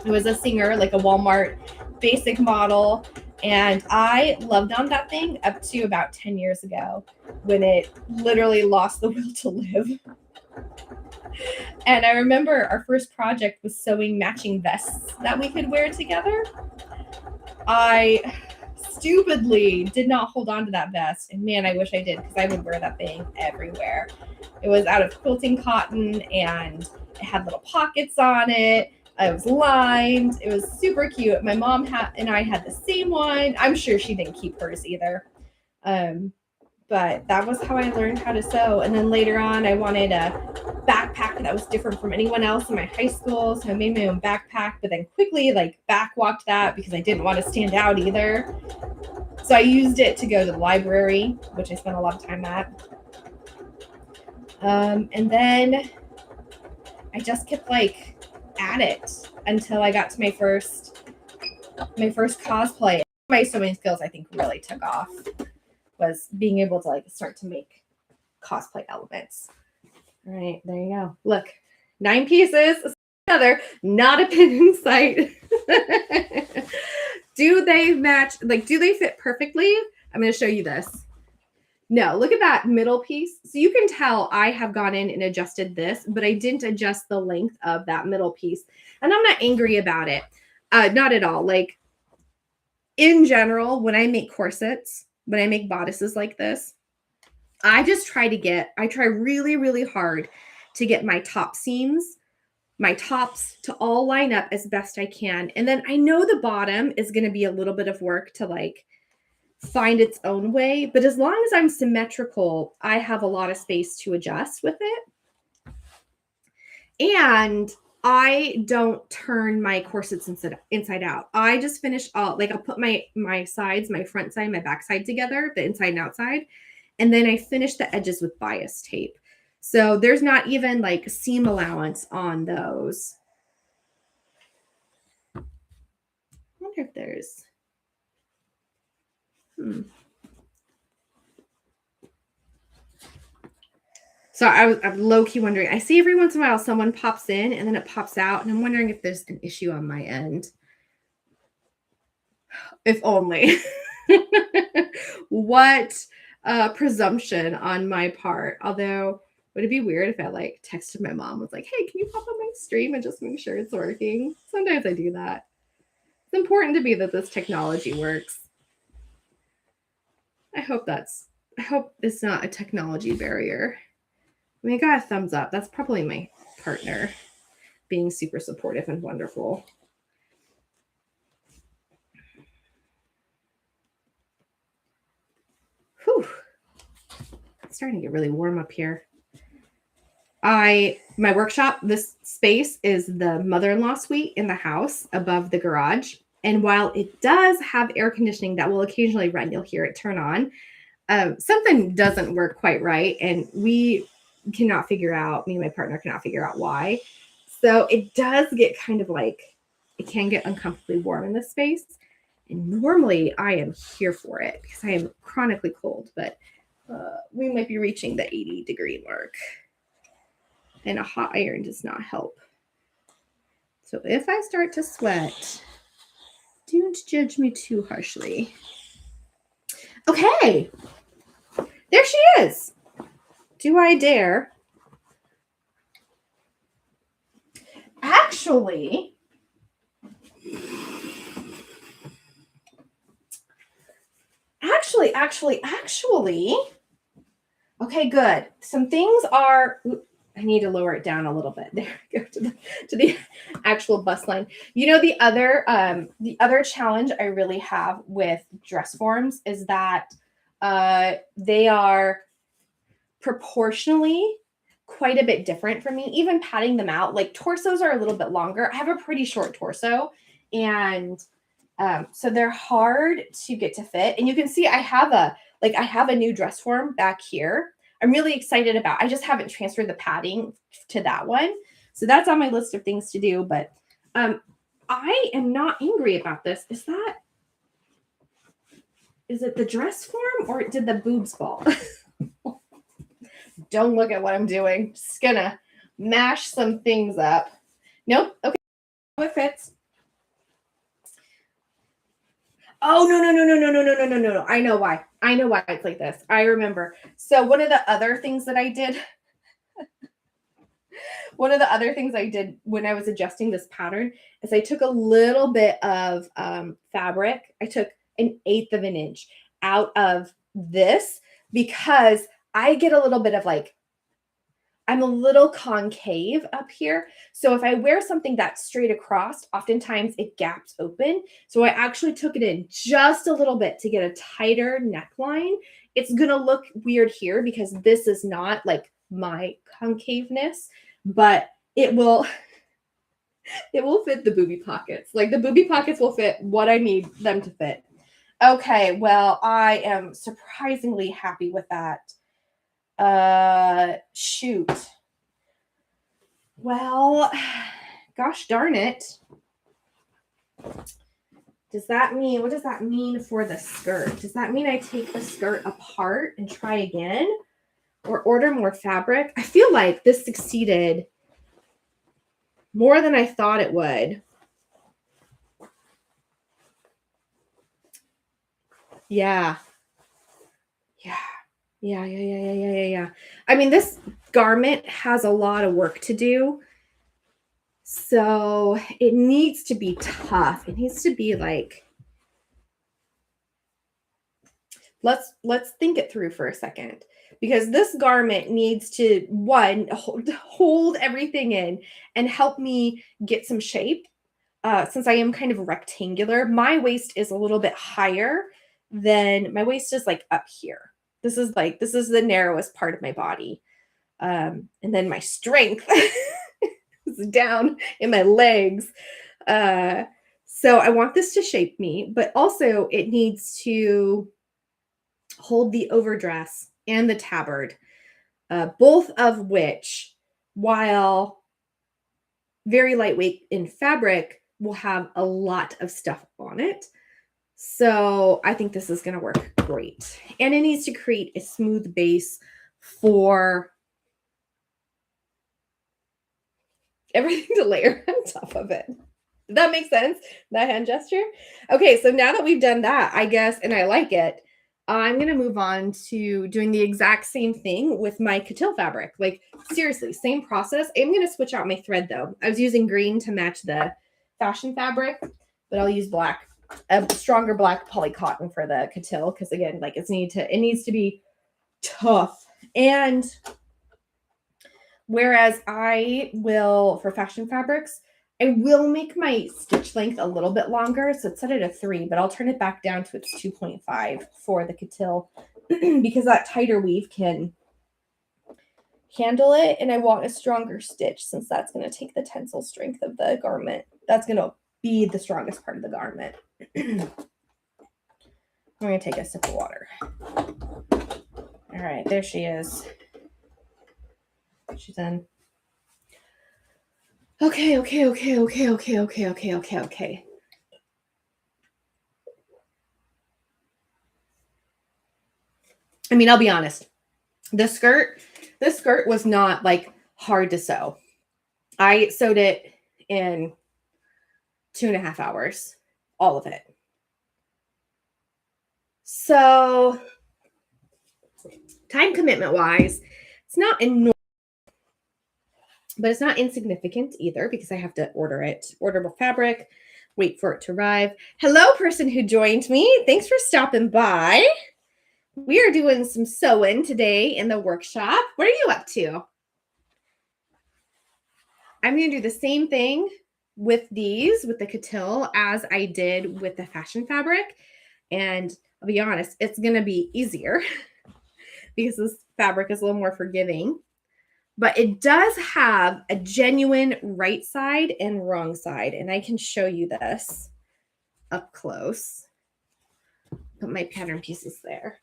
It was a Singer, like a Walmart basic model. And I loved on that thing up to about 10 years ago, when it literally lost the will to live. And I remember our first project was sewing matching vests that we could wear together. I stupidly did not hold on to that vest. And man, I wish I did, because I would wear that thing everywhere. It was out of quilting cotton, and it had little pockets on it. It was lined. It was super cute. My mom and I had the same one. I'm sure she didn't keep hers either. But that was how I learned how to sew. And then later on, I wanted a backpack that was different from anyone else in my high school. So I made my own backpack, but then quickly backwalked that because I didn't want to stand out either. So I used it to go to the library, which I spent a lot of time at. And then I just kept at it until I got to my first cosplay. My sewing skills, I think, really took off, was being able to start to make cosplay elements. All right, there you go. Look, 9 pieces together, not a pin in sight. Do they match? Do they fit perfectly? I'm going to show you this. No, look at that middle piece. So you can tell I have gone in and adjusted this, but I didn't adjust the length of that middle piece. And I'm not angry about it. Not at all. In general, when I make corsets, when I make bodices like this, I try really, really hard to get my top seams, my tops to all line up as best I can. And then I know the bottom is going to be a little bit of work to find its own way. But as long as I'm symmetrical, I have a lot of space to adjust with it. And I don't turn my corsets inside out. I just finish all, I'll put my sides, my front side, my back side together, the inside and outside. And then I finish the edges with bias tape. So there's not even seam allowance on those. I wonder if there's, So I'm low-key wondering. I see every once in a while someone pops in and then it pops out, and I'm wondering if there's an issue on my end. If only. What presumption on my part. Although, would it be weird if I texted my mom, was hey, can you pop on my stream and just make sure it's working? Sometimes I do that. It's important to me that this technology works. I hope it's not a technology barrier. I mean, I got a thumbs up. That's probably my partner being super supportive and wonderful. Whew. It's starting to get really warm up here. My workshop, this space is the mother-in-law suite in the house above the garage. And while it does have air conditioning that will occasionally run, you'll hear it turn on, something doesn't work quite right. And me and my partner cannot figure out why. So it does get kind of it can get uncomfortably warm in this space. And normally I am here for it because I am chronically cold, but we might be reaching the 80-degree mark. And a hot iron does not help. So if I start to sweat, don't judge me too harshly. Okay. There she is. Do I dare? Actually, okay, good. Some things are, I need to lower it down a little bit. There we go to the actual bust line. You know, the other challenge I really have with dress forms is that they are proportionally quite a bit different from me. Even patting them out, like torsos are a little bit longer. I have a pretty short torso, and so they're hard to get to fit. And you can see I have a new dress form back here. I'm really excited about. I just haven't transferred the padding to that one. So that's on my list of things to do. But I am not angry about this. Is it the dress form or did the boobs fall? Don't look at what I'm doing. Just gonna mash some things up. Nope. Okay. It fits. Oh, no. I know why. It's like this. I remember. So one of the other things I did when I was adjusting this pattern is I took a little bit of fabric. I took 1/8 of an inch out of this because I get a little bit of I'm a little concave up here. So if I wear something that's straight across, oftentimes it gaps open. So I actually took it in just a little bit to get a tighter neckline. It's going to look weird here because this is not like my concaveness, but it will fit the booby pockets. Like the booby pockets will fit what I need them to fit. Okay, well, I am surprisingly happy with that. Shoot. Well, gosh darn it. What does that mean for the skirt? Does that mean I take the skirt apart and try again or order more fabric? I feel like this succeeded more than I thought it would. Yeah. I mean, this garment has a lot of work to do. So it needs to be tough. It needs to be like, let's think it through for a second, because this garment needs to, one, hold everything in and help me get some shape. Since I am kind of rectangular, my waist is a little bit higher than my waist is like up here. This is the narrowest part of my body. And then my strength is down in my legs. So I want this to shape me, but also it needs to hold the overdress and the tabard, both of which, while very lightweight in fabric, will have a lot of stuff on it. So I think this is going to work great. And it needs to create a smooth base for everything to layer on top of it. Does that make sense? That hand gesture? Okay, so now that we've done that, I guess, and I like it, I'm going to move on to doing the exact same thing with my coutil fabric. Like, seriously, same process. I'm going to switch out my thread, though. I was using green to match the fashion fabric, but I'll use black. A stronger black poly cotton for the coutil because, again, like it needs to be tough. And whereas I will, for fashion fabrics, I will make my stitch length a little bit longer. So it's set at a 3, but I'll turn it back down to its 2.5 for the coutil because that tighter weave can handle it. And I want a stronger stitch since that's going to take the tensile strength of the garment. That's going to be the strongest part of the garment. I'm going to take a sip of water. All right, there she is. She's in. Okay. I mean, I'll be honest. This skirt was not like hard to sew. I sewed it in 2.5 hours, all of it. So time commitment wise, it's not enormous, but it's not insignificant either because I have to order fabric, wait for it to arrive. Hello, person who joined me. Thanks for stopping by. We are doing some sewing today in the workshop. What are you up to? I'm going to do the same thing with these, with the Coutil, as I did with the fashion fabric. And I'll be honest, it's going to be easier because this fabric is a little more forgiving. But it does have a genuine right side and wrong side. And I can show you this up close. Put my pattern pieces there.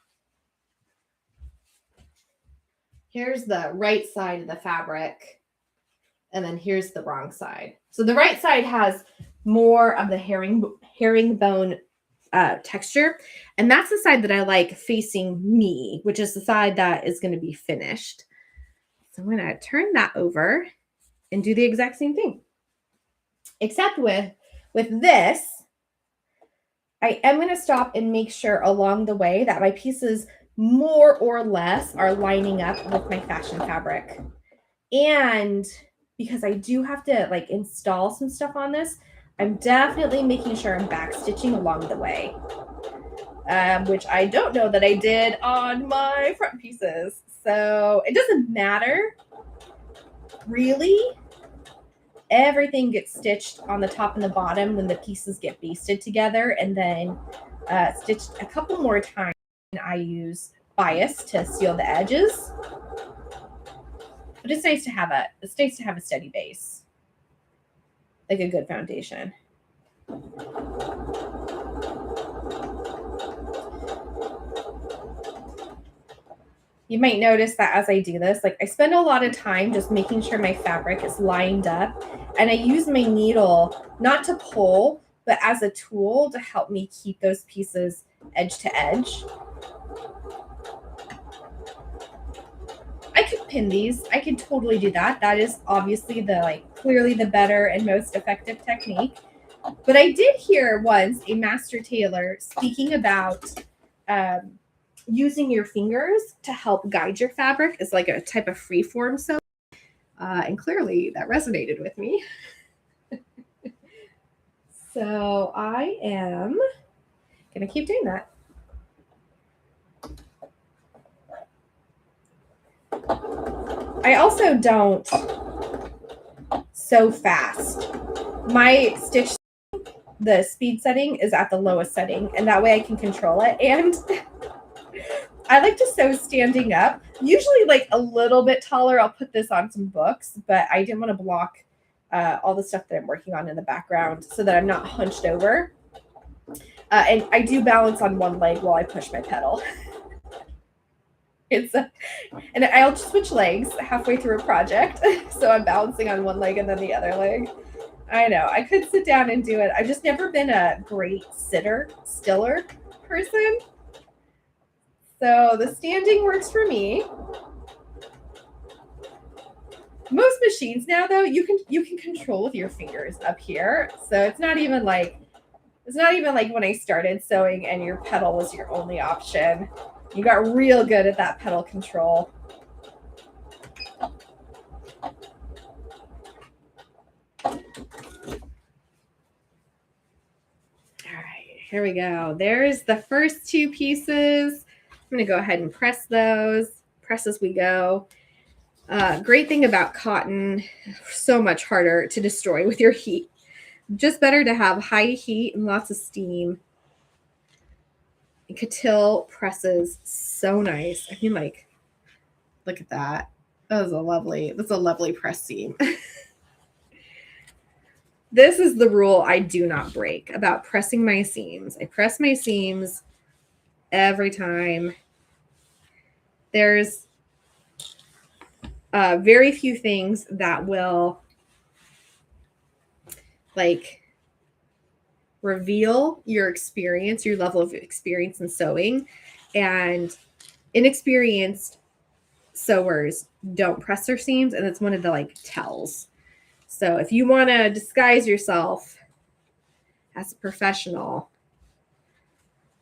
Here's the right side of the fabric. And then here's the wrong side. So the right side has more of the herringbone texture. And that's the side that I like facing me, which is the side that is going to be finished. So I'm going to turn that over and do the exact same thing. Except with this, I am going to stop and make sure along the way that my pieces more or less are lining up with my fashion fabric. And because I do have to like install some stuff on this, I'm definitely making sure I'm back stitching along the way, which I don't know that I did on my front pieces. So it doesn't matter, really. Everything gets stitched on the top and the bottom when the pieces get basted together, and then stitched a couple more times. And I use bias to seal the edges. But it's nice to have a steady base, like a good foundation. You might notice that as I do this, like I spend a lot of time just making sure my fabric is lined up, and I use my needle not to pull, but as a tool to help me keep those pieces edge to edge. I could pin these. I could totally do that. That is obviously clearly the better and most effective technique. But I did hear once a master tailor speaking about using your fingers to help guide your fabric as like a type of freeform sew. And clearly that resonated with me. So I am going to keep doing that. I also don't sew fast. My stitch, the speed setting is at the lowest setting, and that way I can control it. And I like to sew standing up, usually like a little bit taller. I'll put this on some books, but I didn't want to block all the stuff that I'm working on in the background so that I'm not hunched over. And I do balance on one leg while I push my pedal. And I'll switch legs halfway through a project. So I'm balancing on one leg and then the other leg. I know, I could sit down and do it. I've just never been a great stiller person. So the standing works for me. Most machines now, though, you can control with your fingers up here. So it's not even like when I started sewing and your pedal was your only option. You got real good at that pedal control. All right, here we go. There's the first two pieces. I'm going to go ahead and press those. Press as we go. Great thing about cotton, so much harder to destroy with your heat. Just better to have high heat and lots of steam. And Coutil presses so nice. I mean, like, look at that. That's a lovely press seam. This is the rule I do not break about pressing my seams. I press my seams every time. There's very few things that will like reveal your experience, your level of experience in sewing, and inexperienced sewers don't press their seams, and it's one of the like tells. So if you want to disguise yourself, as a professional,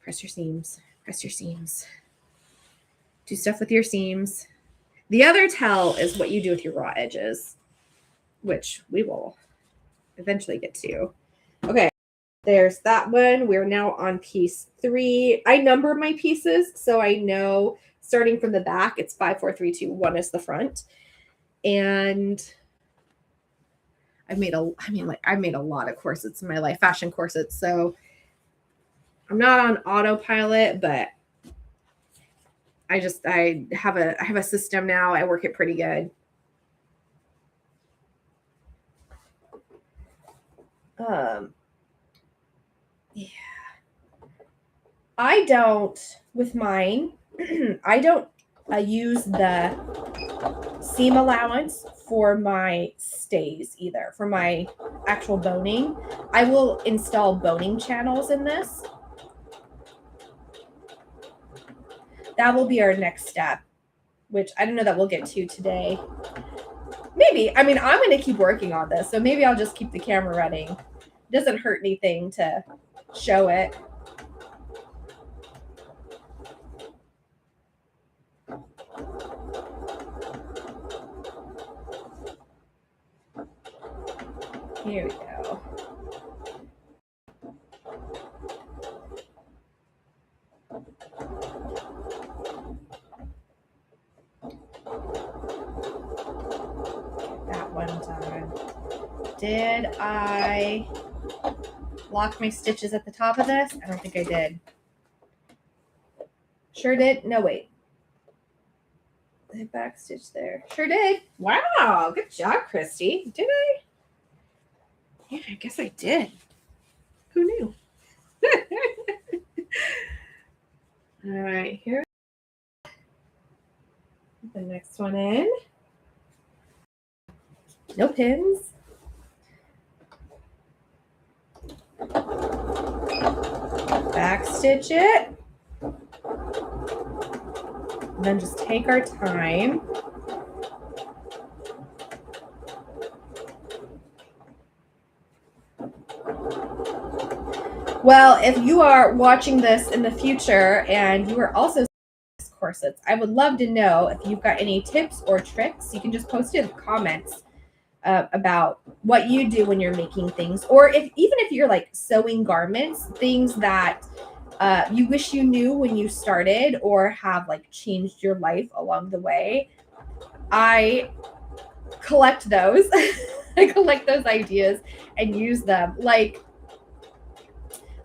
press your seams, press your seams. Do stuff with your seams. The other tell is what you do with your raw edges, which we will eventually get to. Okay, there's that one. We're now on piece 3. I number my pieces, so I know starting from the back, it's 5, 4, 3, 2, 1 is the front. And I've made a lot of corsets in my life, fashion corsets. So I'm not on autopilot, but I have a system now. I work it pretty good. Yeah. I don't with mine. I don't use the seam allowance for my stays either, for my actual boning. I will install boning channels in this. That will be our next step, which I don't know that we'll get to today. Maybe. I mean, I'm going to keep working on this, so maybe I'll just keep the camera running. It doesn't hurt anything to show it. Here we go. That one done. Did I lock my stitches at the top of this? I don't think I did. Sure did. No, wait. The back stitch there. Sure did. Wow. Good job, Christy. Did I? Yeah, I guess I did. Who knew? All right, here. Put the next one in. No pins. Back stitch it. And then just take our time. Well, if you are watching this in the future and you are also corsets, I would love to know if you've got any tips or tricks. You can just post it in the comments about what you do when you're making things, or even if you're like sewing garments, things that you wish you knew when you started or have like changed your life along the way. I collect those. I collect those ideas and use them. Like,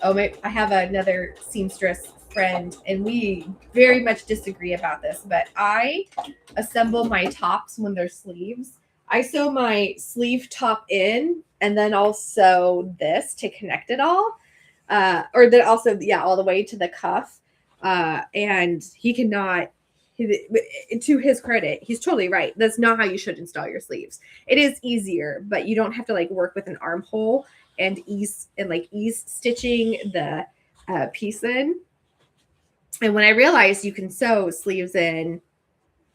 I have another seamstress friend and we very much disagree about this, but I assemble my tops when they're sleeves. I sew my sleeve top in and then I'll sew this to connect it all. Or then also, all the way to the cuff. And he cannot, to his credit, he's totally right. That's not how you should install your sleeves. It is easier, but you don't have to like work with an armhole and ease stitching the piece in. And when I realized you can sew sleeves in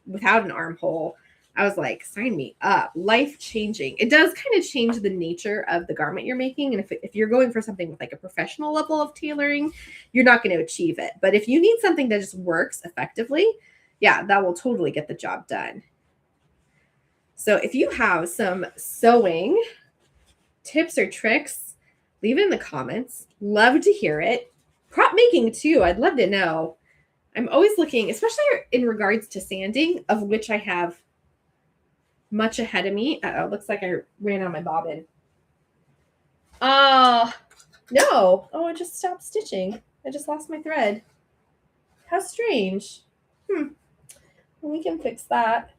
without an armhole, I was like, sign me up. Life changing. It does kind of change the nature of the garment you're making. And if you're going for something with like a professional level of tailoring, you're not going to achieve it. But if you need something that just works effectively, that will totally get the job done. So if you have some sewing tips or tricks, leave it in the comments. Love to hear it. Prop making too. I'd love to know. I'm always looking, especially in regards to sanding, of which I have much ahead of me. Uh-oh, looks like I ran out of my bobbin. No. Oh, I just stopped stitching. I just lost my thread. How strange. We can fix that.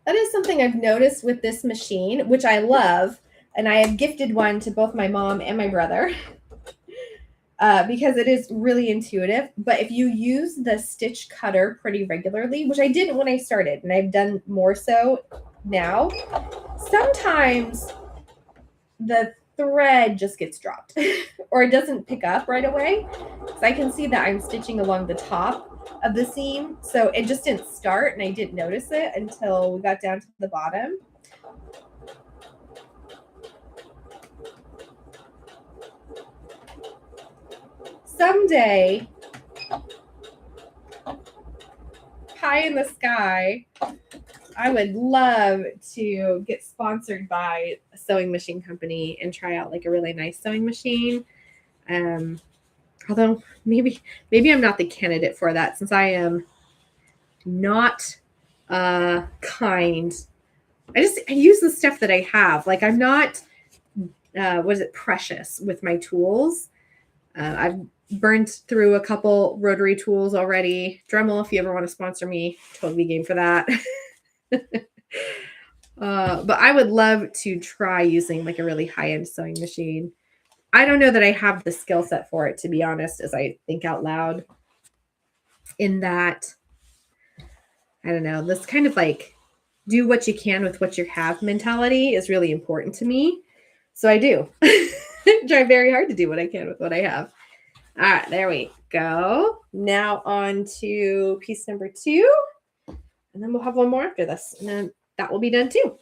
That is something I've noticed with this machine, which I love. And I have gifted one to both my mom and my brother because it is really intuitive. But if you use the stitch cutter pretty regularly, which I didn't when I started, and I've done more so now, sometimes the thread just gets dropped or it doesn't pick up right away. So I can see that I'm stitching along the top of the seam. So it just didn't start and I didn't notice it until we got down to the bottom. someday, pie in the sky, I would love to get sponsored by a sewing machine company and try out like a really nice sewing machine. Although maybe I'm not the candidate for that, since I am not kind. I use the stuff that I have. Like, I'm not precious with my tools. I've burned through a couple rotary tools already. Dremel, if you ever want to sponsor me, totally game for that. But I would love to try using like a really high-end sewing machine. I don't know that I have the skill set for it, to be honest, as I think out loud. In that, I don't know, this kind of like do what you can with what you have mentality is really important to me. So I do try very hard to do what I can with what I have. All right, there we go. Now on to piece number 2. And then we'll have one more after this. And then that will be done too.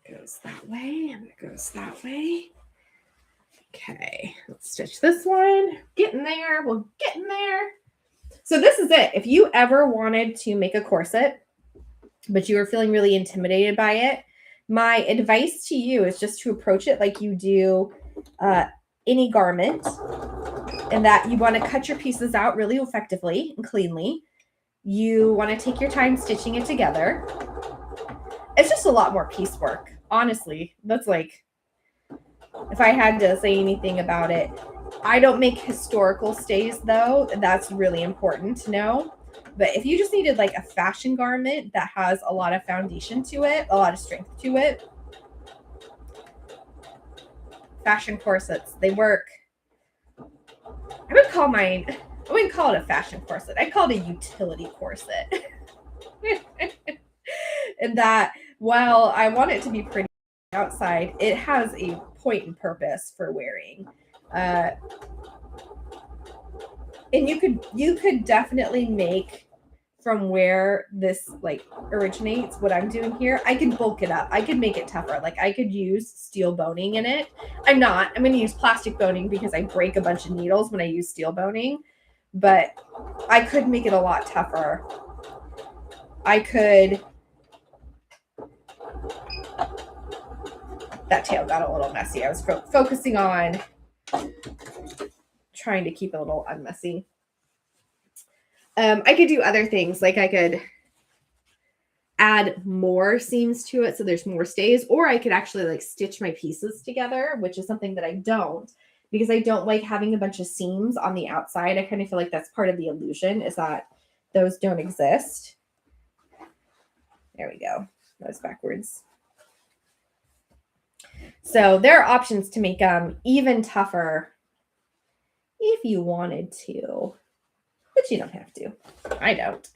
It goes that way and it goes that way. Okay, let's stitch this one. Getting there. We're getting there. So this is it. If you ever wanted to make a corset, but you were feeling really intimidated by it, my advice to you is just to approach it like you do any garment, and that you want to cut your pieces out really effectively and cleanly. You want to take your time stitching it together. It's just a lot more piecework. Honestly, that's like, if I had to say anything about it, I don't make historical stays though. That's really important to know. But if you just needed like a fashion garment that has a lot of foundation to it, a lot of strength to it, fashion corsets, they work. I wouldn't call it a fashion corset. I'd call it a utility corset. And that while I want it to be pretty outside, it has a point and purpose for wearing. And you could definitely make, from where this like originates, what I'm doing here, I could bulk it up. I could make it tougher. Like, I could use steel boning in it. I'm going to use plastic boning because I break a bunch of needles when I use steel boning, but I could make it a lot tougher. That tail got a little messy. I was focusing on trying to keep it a little unmessy. I could do other things, like I could add more seams to it so there's more stays, or I could actually like stitch my pieces together, which is something that I don't, because I don't like having a bunch of seams on the outside. I kind of feel like that's part of the illusion, is that those don't exist. There we go. That was backwards. So there are options to make them even tougher if you wanted to, but you don't have to. I don't.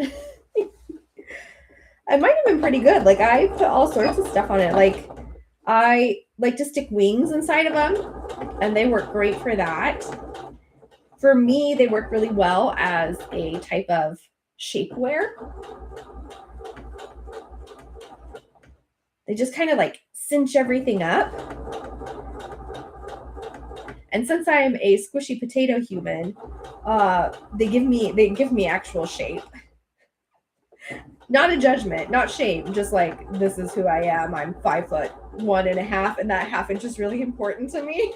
I might have been pretty good. Like, I put all sorts of stuff on it. Like, I like to stick wings inside of them, and they work great for that. For me, they work really well as a type of shapewear. They just kind of like cinch everything up. And since I am a squishy potato human, they give me actual shape. Not a judgment, not shame, just like, this is who I am. I'm 5'1.5", and that half inch is really important to me.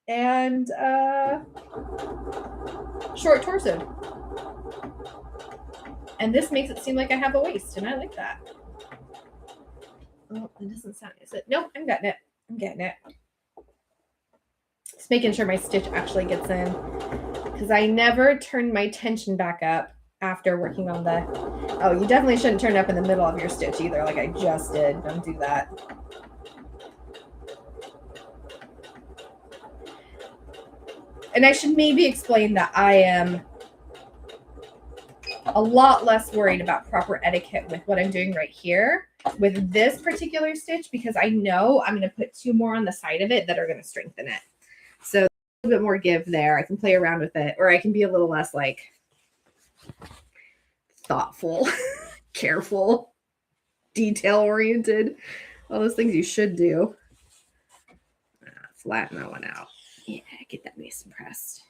And short torso. And this makes it seem like I have a waist, and I like that. Oh, it doesn't sound, is it? Nope, I'm getting it. I'm getting it. Just making sure my stitch actually gets in, because I never turned my tension back up after working on the, oh, you definitely shouldn't turn it up in the middle of your stitch either, like I just did. Don't do that. And I should maybe explain that I am a lot less worried about proper etiquette with what I'm doing right here with this particular stitch, because I know I'm going to put 2 more on the side of it that are going to strengthen it. So a little bit more give there. I can play around with it, or I can be a little less like thoughtful, careful, detail oriented. All those things you should do. Flatten that one out. Yeah, get that nice and pressed.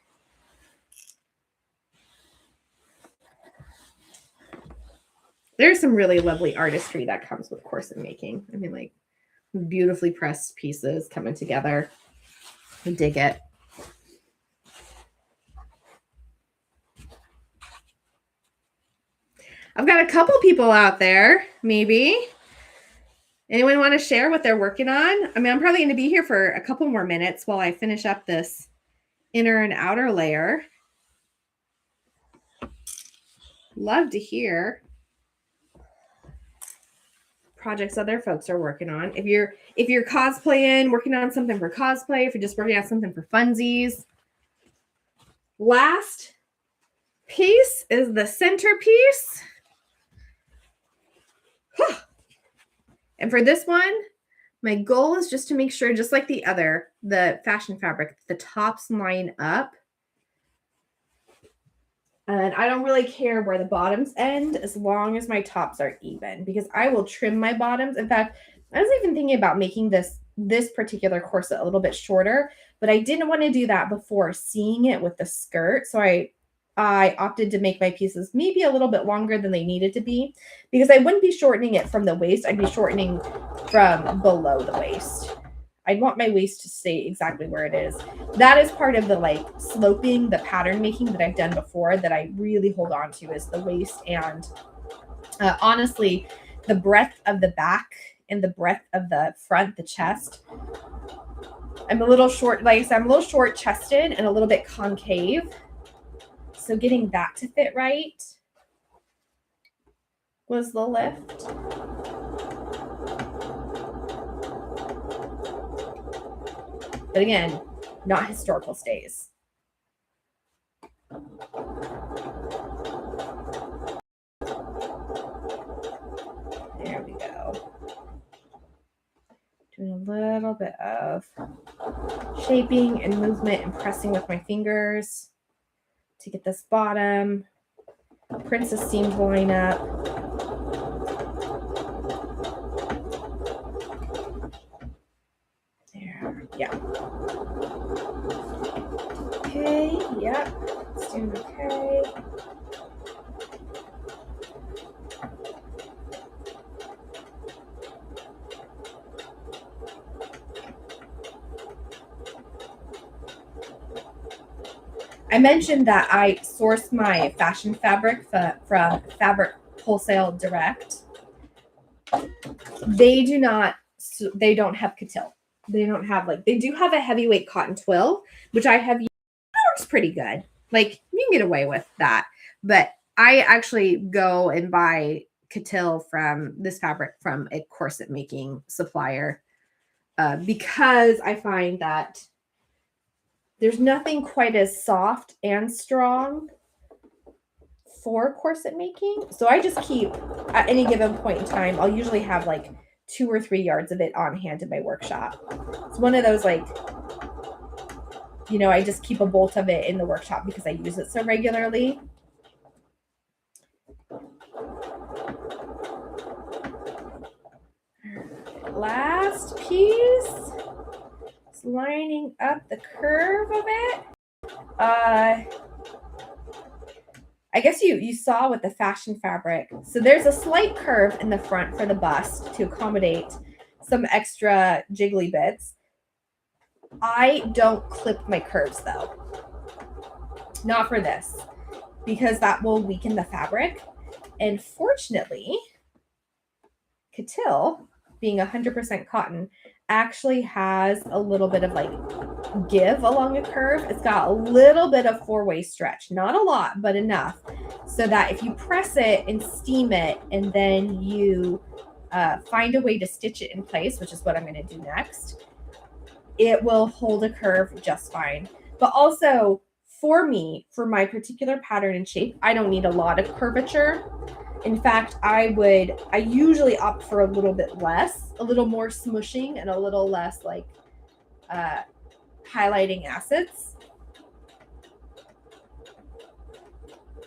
There's some really lovely artistry that comes with corset making. I mean, like beautifully pressed pieces coming together. I dig it. I've got a couple people out there, maybe. Anyone want to share what they're working on? I mean, I'm probably going to be here for a couple more minutes while I finish up this inner and outer layer. Love to hear projects other folks are working on. If you're cosplaying, working on something for cosplay, if you're just working on something for funsies. Last piece is the centerpiece. And for this one, my goal is just to make sure, just like the other, the fashion fabric, the tops line up. And I don't really care where the bottoms end as long as my tops are even, because I will trim my bottoms. In fact, I was even thinking about making this particular corset a little bit shorter, but I didn't want to do that before seeing it with the skirt. So I opted to make my pieces maybe a little bit longer than they needed to be, because I wouldn't be shortening it from the waist. I'd be shortening from below the waist. I'd want my waist to stay exactly where it is. That is part of the like sloping, the pattern making that I've done before that I really hold on to, is the waist and honestly, the breadth of the back and the breadth of the front, the chest. I'm a little short, like I said, I'm a little short chested and a little bit concave. So getting that to fit right was the lift. But again, not historical stays. There we go. Doing a little bit of shaping and movement and pressing with my fingers to get this bottom princess seam to line up. There, yeah. Okay, yep, it's doing okay. I mentioned that I source my fashion fabric from Fabric Wholesale Direct. They don't have coutil. They don't have they do have a heavyweight cotton twill, which I have used. It works pretty good. Like you can get away with that. But I actually go and buy coutil from this fabric from a corset making supplier because I find that there's nothing quite as soft and strong for corset making. So I just keep, at any given point in time, I'll usually have like 2 or 3 yards of it on hand in my workshop. It's one of those I just keep a bolt of it in the workshop because I use it so regularly. Last piece. Lining up the curve of it. I guess you saw with the fashion fabric. So there's a slight curve in the front for the bust to accommodate some extra jiggly bits. I don't clip my curves though. Not for this, because that will weaken the fabric. And fortunately, coutil, being 100% cotton, actually has a little bit of give along a curve. It's got a little bit of 4-way stretch, not a lot, but enough, so that if you press it and steam it and then you find a way to stitch it in place, which is what I'm going to do next, it will hold a curve just fine. But also for me, for my particular pattern and shape, I don't need a lot of curvature. In fact, I usually opt for a little bit less, a little more smushing and a little less highlighting assets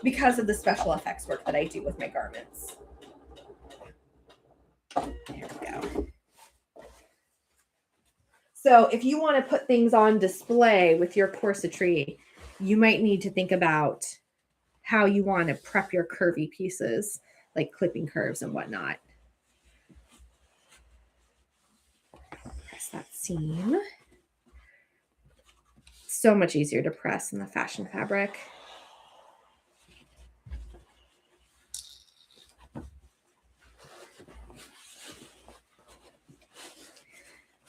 because of the special effects work that I do with my garments. There we go. So if you want to put things on display with your corsetry, you might need to think about how you want to prep your curvy pieces, like clipping curves and whatnot. Press that seam. So much easier to press in the fashion fabric.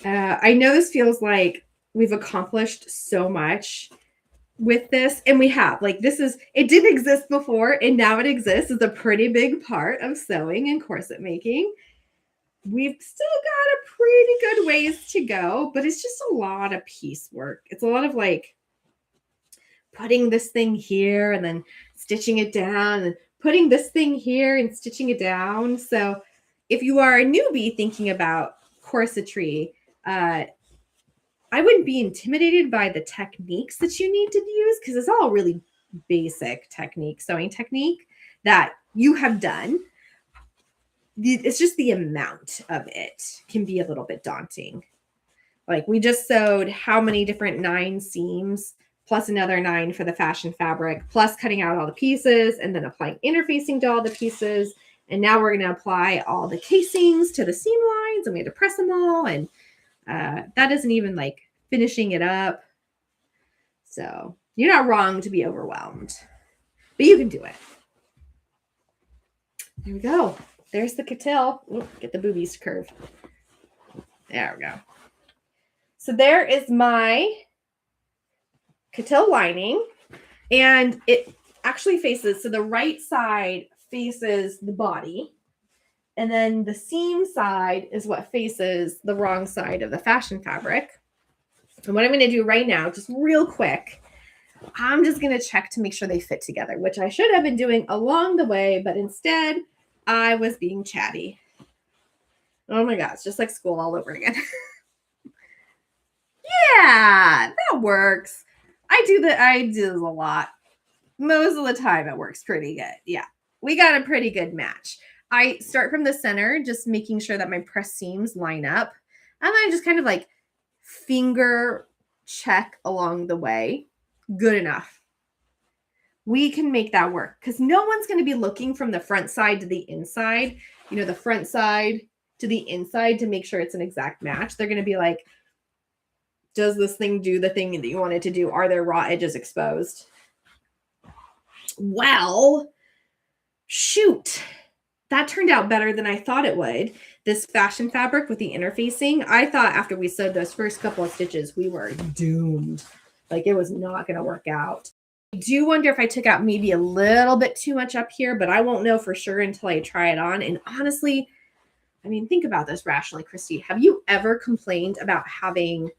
I know this feels like we've accomplished so much with this, and we have. Like, it didn't exist before, and now it exists. It's a pretty big part of sewing and corset making. We've still got a pretty good ways to go, but it's just a lot of piecework. It's a lot of like putting this thing here and then stitching it down, and putting this thing here and stitching it down. So if you are a newbie thinking about corsetry, I wouldn't be intimidated by the techniques that you need to use, because it's all really basic sewing technique that you have done. It's just the amount of it can be a little bit daunting. Like, we just sewed how many different 9 seams plus another 9 for the fashion fabric, plus cutting out all the pieces and then applying interfacing to all the pieces. And now we're going to apply all the casings to the seam lines, and we had to press them all. And that isn't even like finishing it up. So you're not wrong to be overwhelmed, but you can do it. There we go. There's the cotil. Ooh, get the boobies to curve. There we go. So there is my cotil lining, and it actually faces, so the right side faces the body, and then the seam side is what faces the wrong side of the fashion fabric. And what I'm going to do right now, just real quick, I'm just going to check to make sure they fit together, which I should have been doing along the way, but instead I was being chatty. Oh my God, it's just like school all over again. Yeah, that works. I do this a lot. Most of the time it works pretty good. Yeah, we got a pretty good match. I start from the center, just making sure that my press seams line up. And then I just kind of like finger check along the way. Good enough. We can make that work, because no one's going to be looking from the front side to the inside, the front side to the inside to make sure it's an exact match. They're going to be like, does this thing do the thing that you want it to do? Are there raw edges exposed? Well, shoot. That turned out better than I thought it would. This fashion fabric with the interfacing, I thought after we sewed those first couple of stitches, we were doomed. Like, it was not going to work out. I do wonder if I took out maybe a little bit too much up here, but I won't know for sure until I try it on. And honestly, I mean, think about this rationally, Christy. Have you ever complained about having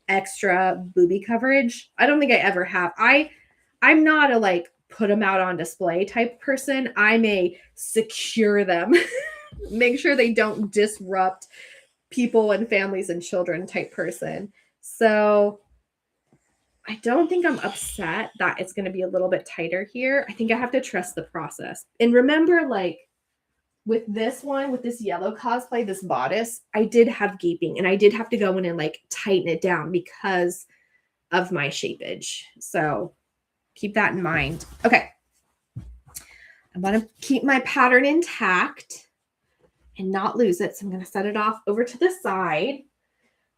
extra boobie coverage? I don't think I ever have. I'm not a like put them out on display type person. I'm a secure them, make sure they don't disrupt people and families and children type person. So I don't think I'm upset that it's going to be a little bit tighter here. I think I have to trust the process. And remember, like with this one, with this yellow cosplay, this bodice, I did have gaping, and I did have to go in and like tighten it down because of my shapeage. So keep that in mind. Okay. I'm going to keep my pattern intact and not lose it. So I'm going to set it off over to the side.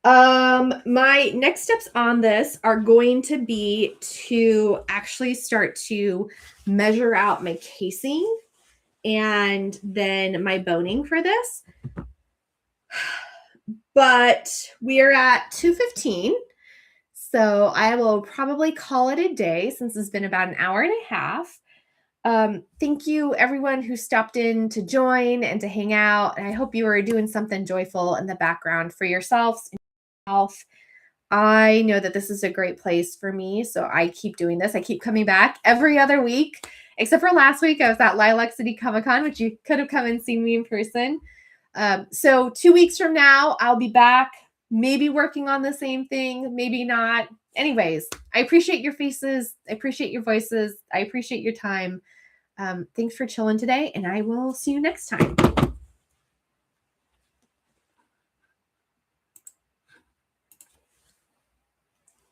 My next steps on this are going to be to actually start to measure out my casing and then my boning for this. But we are at 2:15. So I will probably call it a day, since it's been about an hour and a half. Thank you everyone who stopped in to join and to hang out. And I hope you are doing something joyful in the background for yourselves and your health. I know that this is a great place for me, so I keep doing this. I keep coming back every other week, except for last week. I was at Lilac City Comic-Con, which you could have come and seen me in person. So 2 weeks from now, I'll be back, maybe working on the same thing, maybe not. Anyways, I appreciate your faces. I appreciate your voices. I appreciate your time. Thanks for chilling today, and I will see you next time.